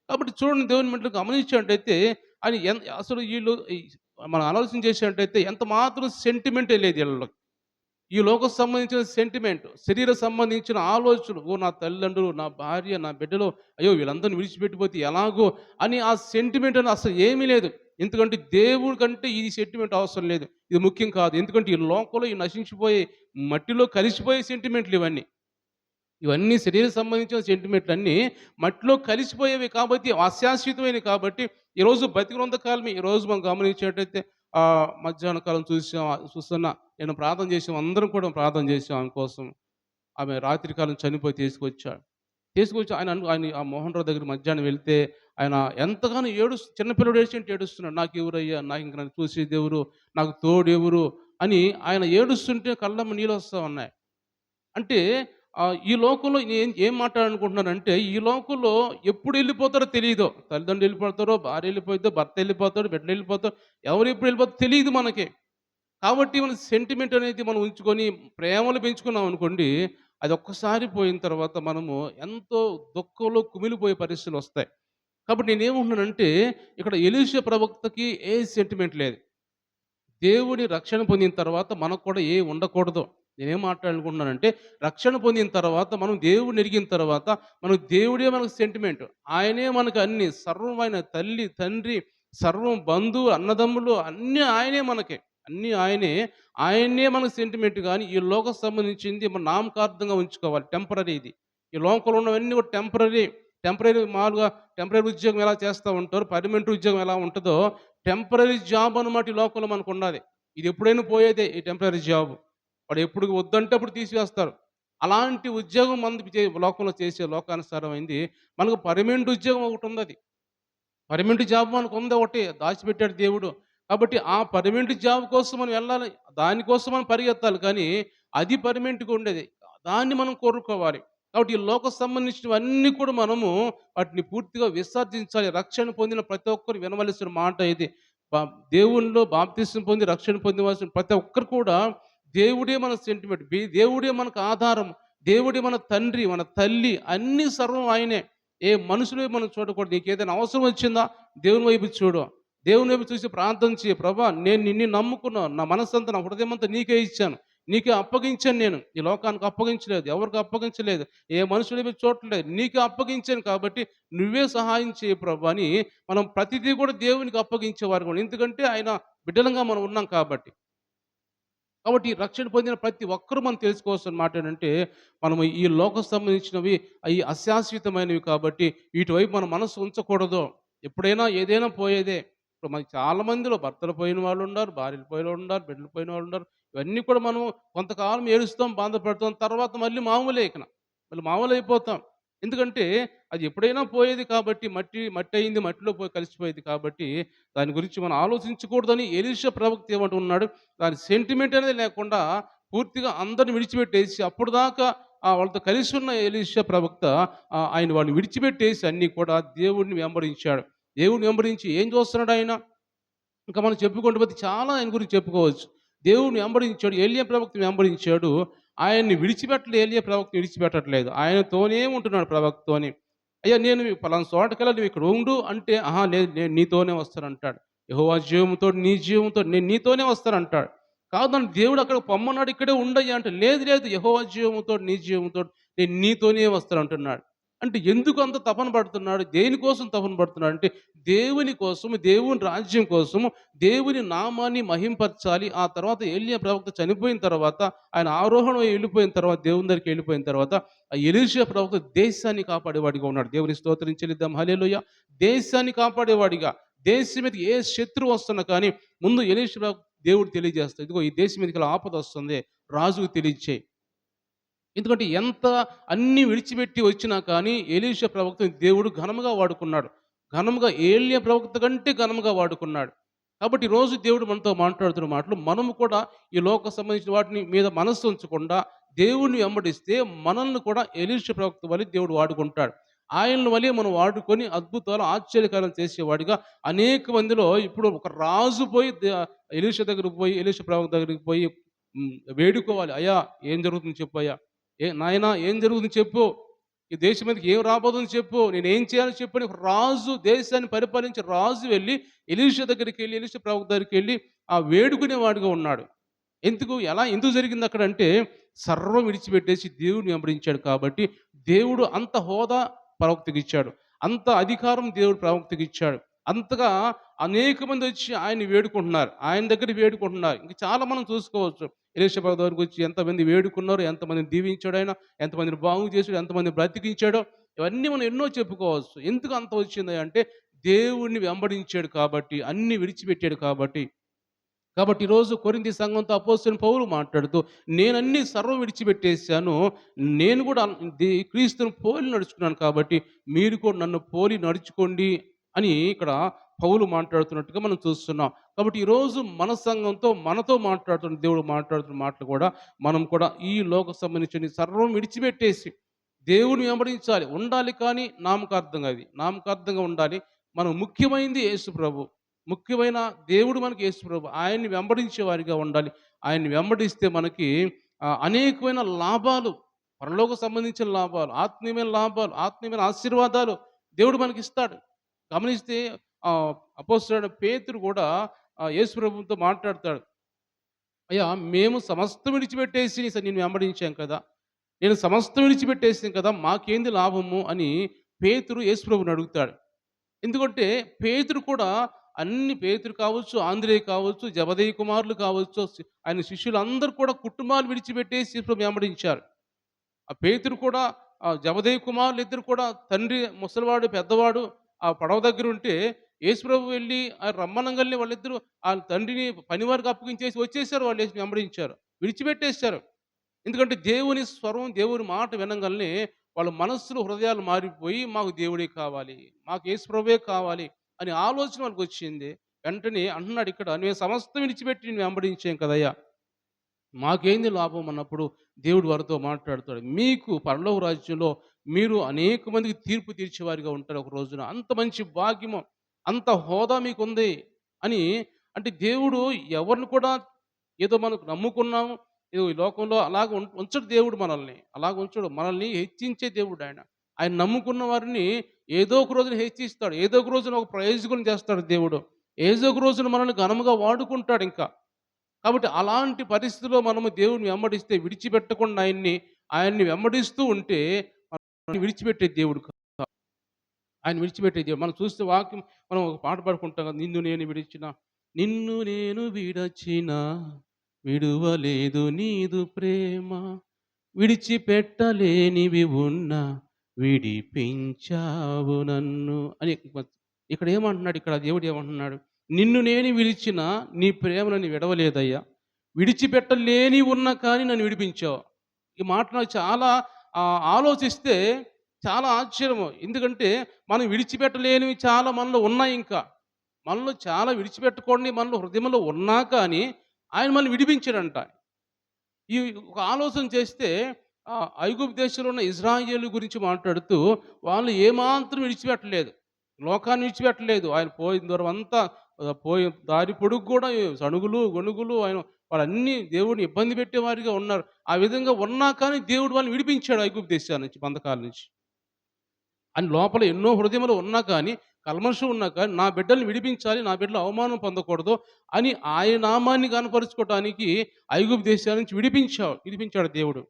కాబట్టి చూడండి, దేవుని బిడ్డలు గమనించినట్టయితే ఆయన అసలు వీళ్ళు మనం ఆలోచన చేసినట్టయితే ఎంత మాత్రం సెంటిమెంటే లేదు వీళ్ళలో. ఈ లోకం సంబంధించిన సెంటిమెంట్, శరీర సంబంధించిన ఆలోచనలు, నా తల్లిదండ్రులు, నా భార్య, నా బిడ్డలు, అయ్యో వీళ్ళందరినీ విడిచిపెట్టిపోతే ఎలాగో అని ఆ సెంటిమెంట్ అని అసలు ఏమీ లేదు. ఎందుకంటే దేవుడి కంటే ఈ సెంటిమెంట్ అవసరం లేదు, ఇది ముఖ్యం కాదు. ఎందుకంటే ఈ లోకంలో ఈ నశించిపోయే మట్టిలో కలిసిపోయే సెంటిమెంట్లు ఇవన్నీ శరీర సంబంధించిన సెంటిమెంట్లు అన్నీ మట్టిలో కలిసిపోయేవి కాబట్టి, అశాశ్వతమైనవి కాబట్టి, ఈరోజు బతికినంత కాలమే. ఈరోజు మనం గమనించేటైతే మధ్యాహ్న కాలం చూస్తున్నా నేను ప్రార్థన చేసాం, అందరం కూడా ప్రార్థన చేసాం ఆమె కోసం. ఆమె రాత్రి కాలం చనిపోయి తీసుకొచ్చి ఆయన ఆ మోహన్ రావు దగ్గర మధ్యాహ్నం వెళ్తే ఆయన ఎంతగానో చిన్నపిల్లడు ఏడుస్తున్నాడు. నాకు ఎవరయ్యా, నాకు ఇంక నన్ను చూసేది ఎవరు, నాకు తోడు ఎవరు అని ఆయన ఏడుస్తుంటే కళ్ళమ్మ నీళ్ళు వస్తూ ఉన్నాయి. అంటే ఈ లోకంలో నేను ఏం మాట్లాడాలనుకుంటున్నానంటే, ఈ లోకంలో ఎప్పుడు వెళ్ళిపోతారో తెలియదు. తల్లిదండ్రులు వెళ్ళిపోతారో, భార్య వెళ్ళిపోతుందో, భర్త వెళ్ళిపోతాడు, బిడ్డలు వెళ్ళిపోతారు, ఎవరు ఎప్పుడు వెళ్ళిపోతారో తెలియదు మనకి. కాబట్టి మన సెంటిమెంట్ అనేది మనం ఉంచుకొని ప్రేమలు పెంచుకున్నాం అనుకోండి, అది ఒక్కసారి పోయిన తర్వాత మనము ఎంతో దుఃఖంలో కుమిలిపోయే పరిస్థితులు వస్తాయి. కాబట్టి నేనేమంటున్నానంటే, ఇక్కడ ఎలీషా ప్రవక్తకి ఏ సెంటిమెంట్ లేదు. దేవుని రక్షణ పొందిన తర్వాత మనకు కూడా ఏ ఉండకూడదు. నేనేం మాట్లాడాలనుకుంటున్నానంటే, రక్షణ పొందిన తర్వాత మనం దేవుడిని ఎరిగిన తర్వాత మనకు దేవుడే మనకు సెంటిమెంట్. ఆయనే మనకు అన్ని, సర్వమైన తల్లి, తండ్రి, సర్వం, బంధువు, అన్నదమ్ములు అన్నీ ఆయనే మనకి. అన్నీ ఆయనే మనకు సెంటిమెంట్. కానీ ఈ లోకం సంబంధించింది మనం నామకార్థంగా ఉంచుకోవాలి, టెంపరరీ ఇది. ఈ లోకంలో ఉన్నవన్నీ కూడా మామూలుగా టెంపరరీ ఉద్యోగం ఎలా చేస్తూ ఉంటారు, పర్మనెంట్ ఉద్యోగం ఎలా ఉంటుందో, టెంపరరీ జాబ్ అన్నమాట ఈ లోకంలో మనకు ఉన్నది. ఇది ఎప్పుడైనా పోయేదే ఈ టెంపరరీ జాబ్. వాడు ఎప్పుడు వద్దంటే అప్పుడు తీసివేస్తారు. అలాంటి ఉద్యోగం లోకంలో చేసే లోకానుసారమైంది. మనకు పర్మనెంట్ ఉద్యోగం ఒకటి ఉంది. పర్మనెంట్ జాబ్ మనకు ఉంది ఒకటి, దాచిపెట్టాడు దేవుడు. కాబట్టి ఆ పర్మనెంట్ జాబ్ కోసం మనం వెళ్ళాలి, దానికోసం మనం పరిగెత్తాలి. కానీ అది పర్మనెంట్గా ఉండేది, దాన్ని మనం కోరుకోవాలి. కాబట్టి ఈ లోక సంబంధించినవన్నీ కూడా మనము వాటిని పూర్తిగా విసర్జించాలి. రక్షణ పొందిన ప్రతి ఒక్కరు వినవలసిన మాట ఇది. దేవునిలో బాప్తిసం పొంది రక్షణ పొందవలసిన ప్రతి ఒక్కరు కూడా దేవుడే మన సెంటిమెంట్, దేవుడే మనకు ఆధారం, దేవుడే మన తండ్రి, మన తల్లి, అన్ని సర్వం ఆయనే. ఏ మనుషులు మనం చూడకూడదు. నీకు ఏదైనా అవసరం వచ్చిందా, దేవుని వైపు చూడు. దేవుని వైపు చూసి ప్రార్థన చేయి. ప్రభా, నేను నిన్ను నమ్ముకున్నాను, నా మనసంతా, నా హృదయం అంతా నీకే ఇచ్చాను, నీకే అప్పగించాను నేను. ఈ లోకానికి అప్పగించలేదు. ఎవరికి అప్పగించలేదు. ఏ మనుషుల మీద చూడట్లేదు. నీకే అప్పగించాను కాబట్టి నువ్వే సహాయం చేయి ప్రభు అని మనం ప్రతిదీ కూడా దేవునికి అప్పగించేవారు కూడా. ఎందుకంటే ఆయన బిడ్డలంగా మనం ఉన్నాం కాబట్టి. కాబట్టి ఈ రక్షణ పొందిన ప్రతి ఒక్కరూ మనం తెలుసుకోవాల్సిన మాట ఏంటంటే, మనము ఈ లోకం సంబంధించినవి అయి అశాశ్వతమైనవి కాబట్టి, వీటి వైపు మన మనస్సు ఉంచకూడదు. ఎప్పుడైనా ఏదైనా పోయేదే. ఇప్పుడు మనకి చాలా మందిలో భర్తలు పోయిన వాళ్ళున్నారు, భార్యలు పోయిన వాళ్ళున్నారు, బిడ్డలు పోయిన వాళ్ళున్నారు. ఇవన్నీ కూడా మనం కొంతకాలం ఏడుస్తాం, బాధపడతాం. తర్వాత మళ్ళీ మామూలే ఇకన. మళ్ళీ మామూలయిపోతాం. ఎందుకంటే, అది ఎప్పుడైనా పోయేది కాబట్టి మట్టి మట్టయింది, మట్టిలో పోయి కలిసిపోయేది కాబట్టి, దాని గురించి మనం ఆలోచించకూడదని ఎలీషా ప్రవక్త ఏమంటున్నాడు, దాని సెంటిమెంట్ అనేది లేకుండా పూర్తిగా అందరిని విడిచిపెట్టేసి అప్పటిదాకా వాళ్ళతో కలిసి ఉన్న ఎలీషా ప్రవక్త ఆయన వాళ్ళని విడిచిపెట్టేసి అన్నీ కూడా దేవుడిని వెంబడించాడు. దేవుడిని వెంబడించి ఏం చూస్తున్నాడు ఆయన? ఇంకా మనం చెప్పుకుంటూ పోతే చాలా ఆయన గురించి చెప్పుకోవచ్చు. దేవుడిని వెంబడించాడు. ఏలీయా ప్రవక్తని వెంబడించాడు. ఆయన్ని ఏలీయా ప్రవక్తని విడిచిపెట్టట్లేదు. ఆయనతోనే ఉంటున్నాడు ప్రవక్తతోని. అయ్యా నేను పలానా చోటకెళ్ళాలి నువ్వు ఇక్కడ ఉండు అంటే, ఆహా లేదు నేను నీతోనే వస్తానంటాడు. యెహోవా జీవంతోటి నీ జీవంతోటి నేను నీతోనే వస్తానంటాడు. కాదు నన్ను దేవుడు అక్కడికి పొమ్మన్నాడు ఇక్కడే ఉండయ్యా అంటే, లేదు లేదు యెహోవా జీవంతోటి నీ జీవంతోటి నేను నీతోనే వస్తానంటున్నాడు. అంటే ఎందుకు అంత తపన పడుతున్నాడు? దేనికోసం తపన పడుతున్నాడు అంటే, దేవుని కోసము, దేవుని రాజ్యం కోసము, దేవుని నామాన్ని మహింపరచాలి. ఆ తర్వాత ఏలీయా ప్రవక్త చనిపోయిన తర్వాత, ఆయన ఆరోహణమై వెళ్ళిపోయిన తర్వాత, దేవుని దగ్గరికి వెళ్ళిపోయిన తర్వాత, ఆ ఎలీషా ప్రవక్త దేశాన్ని కాపాడేవాడిగా ఉన్నాడు. దేవుని స్తోత్రం చెల్లిద్దాం. హల్లెలూయా. దేశాన్ని కాపాడేవాడిగా, దేశం మీదకి ఏ శత్రువు వస్తున్నా కానీ, ముందు ఎలీషా ప్రవక్త దేవుడు తెలియజేస్తాడు. ఇదిగో ఈ దేశం మీదకి ఇలా ఆపద వస్తుంది. రాజుకు తెలియచేయి. ఎందుకంటే ఎంత అన్నీ విడిచిపెట్టి వచ్చినా కానీ ఎలీషా ప్రవక్తని దేవుడు ఘనముగా వాడుకున్నాడు. ఘనముగా ఏలియా ప్రవక్త కంటే ఘనముగా వాడుకున్నాడు. కాబట్టి ఈరోజు దేవుడు మనతో మాట్లాడుతున్న మాటలు మనము కూడా ఈ లోక సంబంధించిన వాటిని మీద మనస్సు ఉంచకుండా దేవుణ్ణి వెంబడిస్తే మనల్ని కూడా ఎలీషా ప్రవక్త వలె దేవుడు వాడుకుంటాడు. ఆయనను వలె మనం వాడుకొని అద్భుతాలు ఆశ్చర్యకారం చేసేవాడిగా అనేక మందిలో ఇప్పుడు ఒక రాజు పోయి ఎలీషా దగ్గరికి పోయి ఎలీషా ప్రవక్త దగ్గరికి పోయి వేడుకోవాలి. అయ్యా ఏం జరుగుతుంది చెప్పు అయ్యా, నాయనా ఏం జరుగుతుంది చెప్పు, ఈ దేశం మీదకి ఏం రాబోతుందని చెప్పు, నేనేం చేయాలో చెప్పు అని ఒక రాజు, దేశాన్ని పరిపాలించే రాజు వెళ్ళి ఎలీషా దగ్గరికి వెళ్ళి ఎలీషా ప్రవక్త దగ్గరికి వెళ్ళి ఆ వేడుకునేవాడిగా ఉన్నాడు. ఎందుకు జరిగింది అక్కడ అంటే, సర్వం విడిచిపెట్టేసి దేవుడిని వెంబడించాడు కాబట్టి దేవుడు అంత హోదా ప్రవక్తకి ఇచ్చాడు. అంత అధికారం దేవుడు ప్రవక్తకి ఇచ్చాడు. అంతగా అనేక మంది వచ్చి ఆయన్ని వేడుకుంటున్నారు. ఆయన దగ్గర వేడుకుంటున్నారు. ఇంక చాలా మనం చూసుకోవచ్చు. ఎలీషా ప్రవక్త దగ్గరికి వచ్చి ఎంతమంది వేడుకున్నారో, ఎంతమందిని దీవించాడు ఆయన, ఎంతమందిని బాగు చేశాడు, ఎంతమందిని బ్రతికించాడో, ఇవన్నీ మనం ఎన్నో చెప్పుకోవచ్చు. ఎందుకు అంత వచ్చింది అంటే, దేవుణ్ణి వెంబడించాడు కాబట్టి, అన్ని విడిచిపెట్టాడు కాబట్టి. కాబట్టి ఈరోజు కొరింథీ సంఘంతో అపోస్తలుడైన పౌలు మాట్లాడుతూ, నేనన్నీ సర్వం విడిచిపెట్టేసాను. నేను కూడా క్రీస్తును పోలి నడుచుకున్నాను కాబట్టి మీరు కూడా నన్ను పోలి నడుచుకోండి అని ఇక్కడ పౌలు మాట్లాడుతున్నట్టుగా మనం చూస్తున్నాం. కాబట్టి ఈరోజు మన సంఘంతో మనతో మాట్లాడుతున్న దేవుడు మాట్లాడుతున్న మాటలు కూడా మనం కూడా ఈ లోక సంబంధించిన సర్వం విడిచిపెట్టేసి దేవుని వెంబడించాలి. ఉండాలి కానీ నామకార్థంగా ఉండాలి. మనం ముఖ్యమైనది యేసు ప్రభు. ముఖ్యమైన దేవుడు మనకి యేసు ప్రభు. ఆయన్ని వెంబడించే వారిగా ఉండాలి. ఆయన్ని వెంబడిస్తే మనకి అనేకమైన లాభాలు, పరలోక సంబంధించిన లాభాలు, ఆత్మీయమైన లాభాలు, ఆత్మీయమైన ఆశీర్వాదాలు దేవుడు మనకిస్తాడు. గమనిస్తే అపోస్తలుడైన పేతురు కూడా యేసు ప్రభువుతో మాట్లాడతాడు. అయ్యా మేము సమస్తం విడిచిపెట్టేసి నిన్ను వెంబడించాం కదా! నేను సమస్తం విడిచిపెట్టేసాను కదా! మాకేంది లాభము అని పేతురు యేసు ప్రభువుని అడుగుతాడు. ఎందుకంటే పేతురు కూడా పేతురు కావచ్చు, ఆంద్రేయ కావచ్చు, జబదయి కుమారులు కావచ్చు, ఆయన శిష్యులందరూ కూడా కుటుంబాలు విడిచిపెట్టేసి యేసుప్రభుని వెంబడించారు. ఆ పేతురు కూడా జబదయి కుమారులు ఇద్దరు కూడా తండ్రి ముసలివాడు, పెద్దవాడు ఆ పడవ దగ్గర ఉంటే యేసుప్రభు వెళ్ళి రమ్మనంగల్ని వాళ్ళిద్దరూ ఆ తండ్రిని పనివారికి అప్పగించేసి వచ్చేసారు. వాళ్ళు యేసుని వెంబడించారు, విడిచిపెట్టేశారు. ఎందుకంటే దేవుని స్వరం, దేవుని మాట వినంగాల్నే వాళ్ళ మనస్సులు, హృదయాలు మారిపోయి మాకు దేవుడే కావాలి, మాకు యేసుప్రభువే కావాలి అనే ఆలోచన వాళ్ళకి వచ్చింది. వెంటనే అంటున్నాడు ఇక్కడ, నేను సమస్తం విడిచిపెట్టి నేను వెంబడించాం కదయ్యా, మాకేంది లాభం అన్నప్పుడు దేవుడు వారితో మాట్లాడతాడు. మీకు పరలోక రాజ్యంలో మీరు అనేక మందికి తీర్పు తీర్చేవారిగా ఉంటారు ఒక రోజున. అంత మంచి భాగ్యము, అంత హోదా మీకుంది అని. అంటే దేవుడు ఎవరిని కూడా ఏదో మనకు నమ్ముకున్నాము, ఏదో ఈ లోకంలో అలాగ ఉంచడు దేవుడు మనల్ని. అలాగ ఉంచడు. మనల్ని హెచ్చించే దేవుడు ఆయన. ఆయన నమ్ముకున్న వారిని ఏదో ఒక రోజున హెచ్చిస్తాడు. ఏదో ఒక రోజున ఒక ప్రయోజకులను చేస్తాడు దేవుడు. ఏదో ఒక రోజున మనల్ని ఘనముగా వాడుకుంటాడు ఇంకా. కాబట్టి అలాంటి పరిస్థితిలో మనము దేవుడిని వెంబడిస్తే విడిచిపెట్టకుండా ఆయన్ని వెంబడిస్తూ ఉంటే మనం విడిచిపెట్టే దేవుడు కాదు. ఆయన విడిచిపెట్టే దేవుడు. మనం చూస్తే వాక్యం మనం ఒక పాట పాడుకుంటాం కదా! నిన్ను నేను విడచిన విడువలేదు నీదు ప్రేమ విడిచిపెట్టలేనివి ఉన్నా విడిపించావు నన్ను అని. ఇక్కడ ఏమంటున్నాడు? ఇక్కడ దేవుడు ఏమంటున్నాడు? నిన్ను నేను విడిచిన నీ ప్రేమను నీ విడవలేదయ్యా, విడిచిపెట్టలేని ఉన్నా కానీ నన్ను విడిపించావు. ఈ మాట నాకు చాలా ఆలోచిస్తే చాలా ఆశ్చర్యము. ఎందుకంటే మనం విడిచిపెట్టలేనివి చాలా మనలో ఉన్నాయి ఇంకా. మనలో చాలా విడిచిపెట్టకూడని మనలో హృదయంలో ఉన్నా కానీ ఆయన మనల్ని విడిపించాడంట. ఈ ఒక ఆలోచన చేస్తే ఐగుప్తు దేశంలో ఉన్న ఇజ్రాయేలు గురించి మాట్లాడుతూ వాళ్ళు ఏమాత్రం విడిచిపెట్టలేదు. లోకాన్ని విడిచిపెట్టలేదు. ఆయన పోయిన దూరం అంతా పోయి దారి పొడుగు కూడా సణుగులు, గొణుగులు వాళ్ళన్నీ దేవుడిని ఇబ్బంది పెట్టేవారిగా ఉన్నారు. ఆ విధంగా ఉన్నా కానీ దేవుడు వాళ్ళని విడిపించాడు ఐగుప్తు దేశాల నుంచి, బంధకాల నుంచి. అని లోపల ఎన్నో హృదయములు ఉన్నా కానీ, కల్మషం ఉన్నా కానీ, నా బిడ్డల్ని విడిపించాలి, నా బిడ్డలు అవమానం పొందకూడదు అని ఆయన నామాన్ని కనపరుచుకోవటానికి ఐగుప్తు దేశాల నుంచి విడిపించాడు దేవుడు.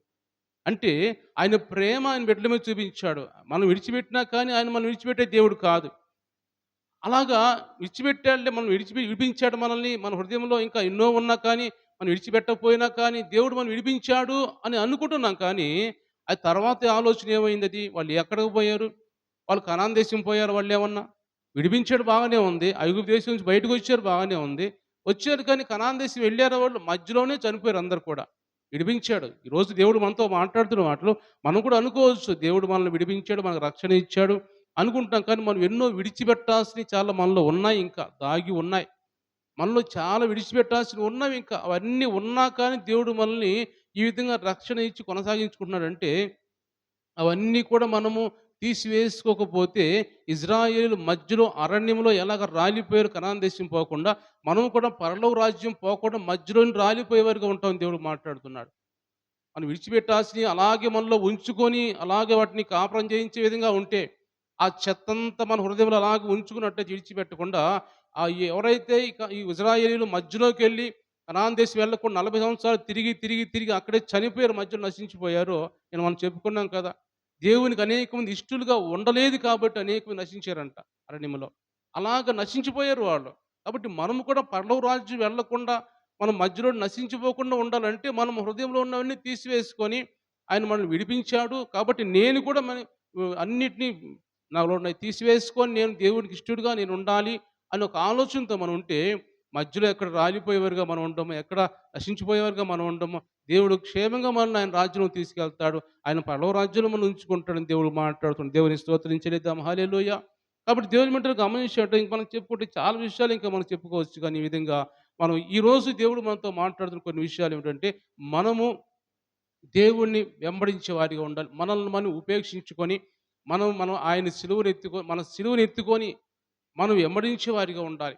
అంటే ఆయన ప్రేమ ఆయన బిడ్డల మీద చూపించాడు. మనం విడిచిపెట్టినా కానీ ఆయన మనం విడిచిపెట్టే దేవుడు కాదు. అలాగా విడిచిపెట్టాడంటే మనం విడిపించాడు మనల్ని. మన హృదయంలో ఇంకా ఎన్నో ఉన్నా కానీ, మనం విడిచిపెట్టకపోయినా కానీ దేవుడు మనం విడిపించాడు అని అనుకుంటున్నాం కానీ, అది తర్వాత ఆలోచన ఏమైందది? వాళ్ళు ఎక్కడికి పోయారు? వాళ్ళు కనాన్ దేశం పోయారు వాళ్ళేమన్నా? విడిపించాడు బాగానే ఉంది. ఐగుప్తు దేశం నుంచి బయటకొచ్చారు బాగానే ఉంది. వచ్చారు కానీ కనాన్ దేశం వెళ్ళారు వాళ్ళు మధ్యలోనే చనిపోయారు అందరూ కూడా. విడిపించాడు. ఈరోజు దేవుడు మనతో మాట్లాడుతున్న మాటలు మనం కూడా అనుకోవచ్చు. దేవుడు మనల్ని విడిపించాడు, మనకు రక్షణ ఇచ్చాడు అనుకుంటాం. కానీ మనం ఎన్నో విడిచిపెట్టాల్సినవి చాలా మనలో ఉన్నాయి, ఇంకా దాగి ఉన్నాయి. మనలో చాలా విడిచిపెట్టాల్సినవి ఉన్నవి ఇంకా. అవన్నీ ఉన్నా కానీ దేవుడు మనల్ని ఈ విధంగా రక్షణ ఇచ్చి కొనసాగించుకుంటున్నాడంటే అవన్నీ కూడా మనము తీసివేసుకోకపోతే ఇజ్రాయేలు మధ్యలో అరణ్యంలో ఎలాగ రాలిపోయారు కనాన్ దేశం పోకుండా, మనం కూడా పరలోక రాజ్యం పోకుండా మధ్యలోని రాలిపోయేవారుగా ఉంటాం. దేవుడు మాట్లాడుతున్నాడు. మనం విడిచిపెట్టాల్సినవి అలాగే మనలో ఉంచుకొని అలాగే వాటిని కాపురం చేయించే విధంగా ఉంటే, ఆ చెత్తంతా మన హృదయంలో అలాగే ఉంచుకున్నట్టే విడిచిపెట్టకుండా ఎవరైతే ఈ ఇజ్రాయేలీలు మధ్యలోకి వెళ్ళి కనాన్ దేశం వెళ్ళకుండా 40 సంవత్సరాలు తిరిగి అక్కడే చనిపోయారు, మధ్యలో నశించిపోయారో మనం చెప్పుకున్నాం కదా. దేవునికి అనేక మంది ఇష్టలుగా ఉండలేదు కాబట్టి అనేక మంది నశించారంట అరణ్యంలో. అలాగ నశించిపోయారు వాళ్ళు. కాబట్టి మనం కూడా పరలోక రాజ్యం వెళ్ళకుండా మనం మధ్యలో నశించిపోకుండా ఉండాలంటే మనం హృదయంలో ఉన్నవన్నీ తీసివేసుకొని ఆయన మనల్ని విడిపించాడు. కాబట్టి నేను కూడా అన్నిటినీ నాలో తీసివేసుకొని నేను దేవునికి ఇష్టడుగా నేను ఉండాలి అని ఒక ఆలోచనతో మనం ఉంటే మధ్యలో ఎక్కడ రాలిపోయేవారుగా మనం ఉండము, ఎక్కడ నశించిపోయేవారుగా మనం ఉండము. దేవుడు క్షేమంగా మనల్ని ఆయన రాజ్యంలో తీసుకెళ్తాడు. ఆయన పరలోక రాజ్యంలో మనం ఉంచుకుంటాడని దేవుడు మాట్లాడుతున్నాడు. దేవుని స్తోత్రించలేద్దాం. హల్లెలూయా. కాబట్టి దేవుని బిడ్డలు గమనించేట ఇంక మనం చెప్పుకుంటే చాలా విషయాలు ఇంకా మనం చెప్పుకోవచ్చు. కానీ ఈ విధంగా మనం ఈరోజు దేవుడు మనతో మాట్లాడుతున్న కొన్ని విషయాలు ఏమిటంటే, మనము దేవుణ్ణి వెంబడించే వారిగా ఉండాలి. మనల్ని మనం ఉపేక్షించుకొని మనం ఆయన సిలువను ఎత్తుకొని మనం వెంబడించే వారిగా ఉండాలి.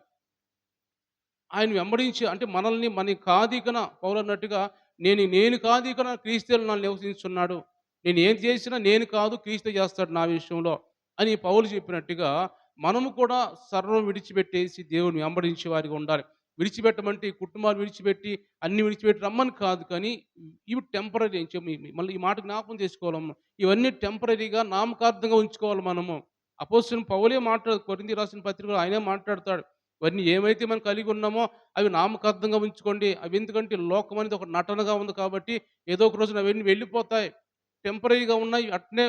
ఆయన వెంబడించి అంటే మనల్ని మన కాదికన పౌలన్నట్టుగా నేను కాదికన క్రీస్తులో నన్ను నివసించున్నాడు. నేను ఏం చేసినా నేను కాదు క్రీస్తు చేస్తాడు నా విషయంలో అని పౌలు చెప్పినట్టుగా మనము కూడా సర్వం విడిచిపెట్టేసి దేవుని వెంబడించే వారిగా ఉండాలి. విడిచిపెట్టమంటే ఈ కుటుంబాలు విడిచిపెట్టి అన్ని విడిచిపెట్టి రమ్మని కాదు, కానీ ఇవి టెంపరరీ అని చెప్పి మళ్ళీ ఈ మాట జ్ఞాపకం చేసుకోవాలి. ఇవన్నీ టెంపరరీగా నామకార్థంగా ఉంచుకోవాలి మనము. అపోస్తలుడైన పౌలే కొరింథీ రాసిన పత్రికలో ఆయనే మాట్లాడతాడు. ఇవన్నీ ఏమైతే మనం కలిగి ఉన్నామో అవి నామకార్థంగా ఉంచుకోండి. అవి ఎందుకంటే లోకం అనేది ఒక నటనగా ఉంది కాబట్టి ఏదో ఒక రోజున అవన్నీ వెళ్ళిపోతాయి. టెంపరరీగా ఉన్నాయి అట్నే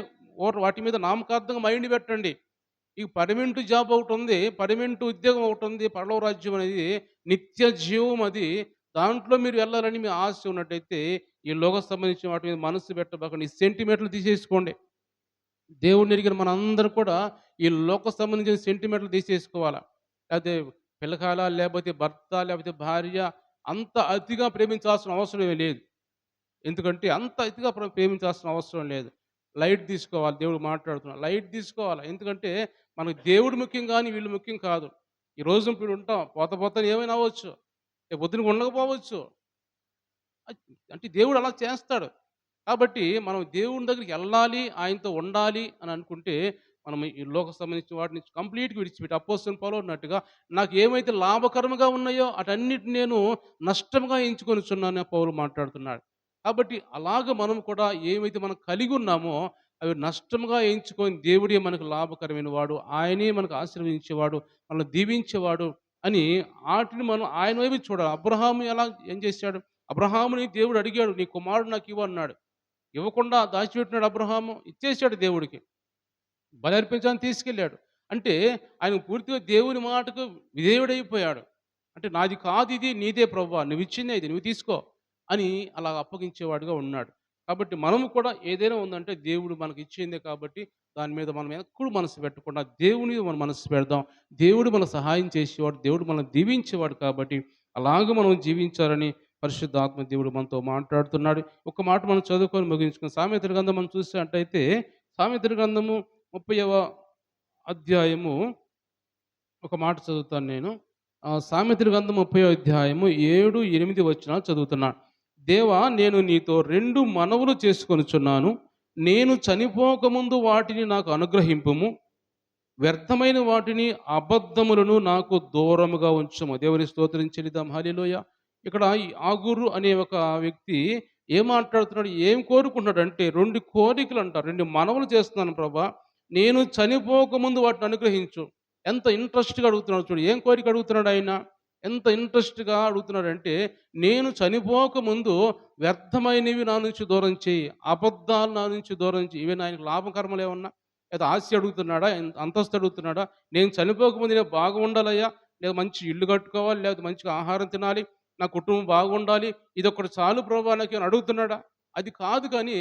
వాటి మీద నామకార్థంగా మైండ్ పెట్టండి. ఈ పర్మనెంట్ జాబ్ ఒకటి ఉంది, పర్మనెంట్ ఉద్యోగం ఒకటి ఉంది. పరలోక రాజ్యం అనేది నిత్య జీవం. అది దాంట్లో మీరు వెళ్ళాలని మీ ఆశ ఉన్నట్టయితే ఈ లోక సంబంధించిన వాటి మీద మనసు పెట్టబోకండి. ఈ సెంటిమెంట్లు తీసేసుకోండి. దేవుడిని ఎరిగిన మనందరూ కూడా ఈ లోక సంబంధించిన సెంటిమెంట్లు తీసేసుకోవాలా. లేకపోతే పిల్లకాయల, లేకపోతే భర్త, లేకపోతే భార్య అంత అతిగా ప్రేమించాల్సిన అవసరమే లేదు. ఎందుకంటే అంత అతిగా ప్రేమించాల్సిన అవసరం లేదు. లైట్ తీసుకోవాలి. దేవుడు మాట్లాడుతున్నాడు. లైట్ తీసుకోవాలి. ఎందుకంటే మనకు దేవుడు ముఖ్యం కానీ వీళ్ళు ముఖ్యం కాదు. ఈ రోజు ఇప్పుడు ఉంటాం, పోత ఏమైనా అవ్వచ్చు, పొద్దున ఉండకపోవచ్చు. అంటే దేవుడు అలా చేస్తాడు. కాబట్టి మనం దేవుని దగ్గరికి వెళ్ళాలి, ఆయనతో ఉండాలి అని అనుకుంటే మనం ఈ లోక సంబంధించిన వాటిని కంప్లీట్గా విడిచిపెట్టి అపోస్తలుడైన పౌలు అన్నట్టుగా నాకు ఏమైతే లాభకరంగా ఉన్నాయో అటన్నిటిని నేను నష్టంగా ఎంచుకొనిచున్నాను అని పౌలు మాట్లాడుతున్నాడు. కాబట్టి అలాగ మనం కూడా ఏమైతే మనం కలిగి ఉన్నామో అవి నష్టంగా ఎంచుకొని దేవుడే మనకు లాభకరమైన వాడు, ఆయనే మనకు ఆశీర్వదించేవాడు, మనల్ని దీవించేవాడు అని ఆటిని మనం ఆయన వైపు చూడాలి. అబ్రహాము ఏం చేశాడు? అబ్రహాముని దేవుడు అడిగాడు, నీ కుమారుడు నాకు ఇవ్వు అన్నాడు. ఇవ్వకుండా దాచిపెట్టినాడు అబ్రహాము, ఇచ్చేసాడు దేవుడికి. బలి అర్పించడానికి తీసుకెళ్ళాడు. అంటే ఆయన పూర్తిగా దేవుని మాటకు విధేయుడైపోయాడు. అంటే నాది కాదు ఇది, నీదే ప్రభువా, నువ్వు ఇచ్చిందే ఇది, నువ్వు తీసుకో అని అలా అప్పగించేవాడుగా ఉన్నాడు. కాబట్టి మనము కూడా ఏదైనా ఉందంటే దేవుడు మనకి ఇచ్చిందే కాబట్టి దాని మీద మనం ఎప్పుడు మనసు పెట్టకుండా దేవుని మీద మనం మనసు పెడదాం. దేవుడు మనకు సహాయం చేసేవాడు, దేవుడు మనల్ని దీవించేవాడు కాబట్టి అలాగ మనం జీవించాలని పరిశుద్ధాత్మ దేవుడు మనతో మాట్లాడుతున్నాడు. ఒక మాట మనం చదువుకొని ముగించుకుని సామెతల గ్రంథం మనం చూసినట్టయితే సామెతల గ్రంథము 30వ అధ్యాయము ఒక మాట చదువుతాను నేను. సామెతల గ్రంథం 30వ అధ్యాయము 7, 8 వచనాలు చదువుతున్నాను. దేవా, నేను నీతో 2 మనవులు చేసుకొనుచున్నాను. నేను చనిపోకముందు వాటిని నాకు అనుగ్రహింపుము. వ్యర్థమైన వాటిని అబద్ధములను నాకు దూరముగా ఉంచుము. దేవుని స్తోత్రం చెల్లిద్దాం. హల్లెలూయా. ఇక్కడ ఈ ఆగూరు అనే ఒక వ్యక్తి ఏం మాట్లాడుతున్నాడు, ఏం కోరుకుంటున్నాడంటే 2 కోరికలు అంటారు. 2 మనవులు చేస్తున్నాను ప్రభా, నేను చనిపోకముందు వాటిని అనుగ్రహించు. ఎంత ఇంట్రెస్ట్‌గా అడుగుతున్నాడు చూడు. ఏం కోరిక అడుగుతున్నాడు ఆయన? ఎంత ఇంట్రెస్ట్‌గా అడుగుతున్నాడంటే, నేను చనిపోకముందు వ్యర్థమైనవి నా నుంచి దూరం చేయి, అబద్ధాలు నా నుంచి దూరం చేయి. ఇవి ఆయనకు లాభకరములు ఏమన్నా? లేదా ఆస్తి అడుగుతున్నాడా? అంతస్తు అడుగుతున్నాడా? నేను చనిపోకముందు నేను బాగుండాలయ్యా, లేదా మంచి ఇల్లు కట్టుకోవాలి, లేకపోతే మంచిగా ఆహారం తినాలి, నా కుటుంబం బాగుండాలి, ఇదొక్కటి చాలు ప్రభువా నాకేమైనా అడుగుతున్నాడా? అది కాదు కానీ,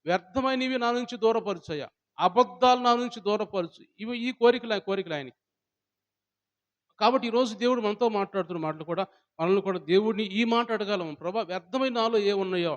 వ్యర్థమైనవి నా నుంచి దూరపరచయ్యా, అబద్ధాలు నా నుంచి దూరపరచు. ఈ కోరికలు ఆయనకి. కాబట్టి ఈరోజు దేవుడు మనతో మాట్లాడుతున్న మాటలు కూడా మనల్ని కూడా దేవుడిని ఈ మాట అడగలము. ప్రభా, వ్యర్థమైన నాలో ఏమున్నాయో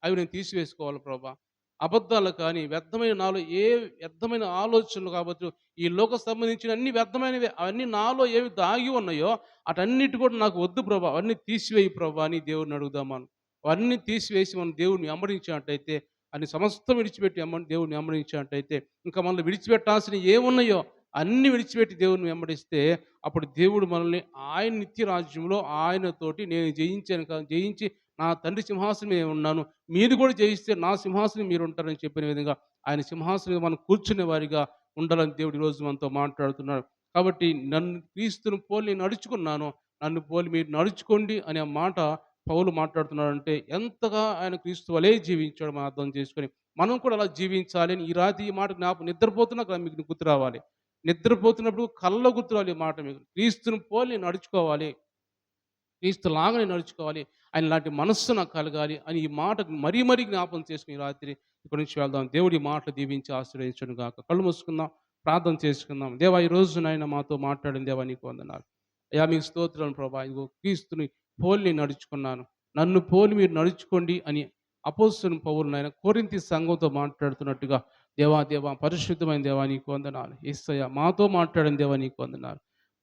అవి నేను తీసివేసుకోవాలి ప్రభా. అబద్ధాలు కానీ వ్యర్థమైన నాలో ఏ వ్యర్థమైన ఆలోచనలు కావచ్చు, ఈ లోక సంబంధించిన అన్ని వ్యర్థమైనవి అవన్నీ నాలో ఏవి దాగి ఉన్నాయో అటన్నిటి కూడా నాకు వద్దు ప్రభా, అవన్నీ తీసివేయి ప్రభా అని దేవుడిని అడుగుదాం మనం. అవన్నీ తీసివేసి మనం దేవుడిని వెంబడించినట్టయితే, అన్ని సమస్తం విడిచిపెట్టి దేవుడిని వెంబడించినట్టయితే, ఇంకా మనల్ని విడిచిపెట్టాల్సిన ఏమున్నాయో అన్నీ విడిచిపెట్టి దేవుని వెంబడిస్తే అప్పుడు దేవుడు మనల్ని ఆయన నిత్య రాజ్యంలో ఆయనతోటి నేను జయించి నా తండ్రి సింహాసనం మీద ఉన్నాను, మీరు కూడా జయిస్తే నా సింహాసనం మీరు ఉంటారని చెప్పిన విధంగా ఆయన సింహాసనం మీద మనం కూర్చునే వారిగా ఉండాలని దేవుడు ఈరోజు మనతో మాట్లాడుతున్నాడు. కాబట్టి నన్ను క్రీస్తును పోలి నేను నడుచుకున్నాను, నన్ను పోలి మీరు నడుచుకోండి అనే మాట పౌలు మాట్లాడుతున్నాడంటే ఎంతగా ఆయన క్రీస్తు వలే జీవించాడు మనం అర్థం చేసుకొని మనం కూడా అలా జీవించాలి అని ఈ రాత్రి ఈ మాట జ్ఞాపకం. నిద్రపోతున్నా మీకు గుర్తు రావాలి, నిద్రపోతున్నప్పుడు కళ్ళ గుర్తురాలి మాట మీకు. క్రీస్తుని పోలి నడుచుకోవాలి, క్రీస్తులాగానే నడుచుకోవాలి, ఆయన లాంటి మనస్సు నాకు కలగాలి అని ఈ మాట మరీ జ్ఞాపకం చేసుకుని రాత్రి ఇక్కడి నుంచి వెళ్దాం. దేవుడి మాటలు దీవించి ఆశ్రయించను గాక. కళ్ళు మూసుకుందాం, ప్రార్థన చేసుకుందాం. దేవా, ఈ రోజు నాయన మాతో మాట్లాడిన దేవా నీకు వందనాలు అయ్యా, మీకు స్తోత్రాలు ప్రభా. ఇదిగో క్రీస్తుని పోలి నేను నడుచుకున్నాను, నన్ను పోలి మీరు నడుచుకోండి అని అపోస్తలుడైన పౌలు నాయన కొరింథీ సంఘంతో మాట్లాడుతున్నట్టుగా దేవా పరిశుద్ధమైన దేవా నీకు వందనాలు. యేసయ్య మాతో మాట్లాడిన దేవా నీకు వందనాలు.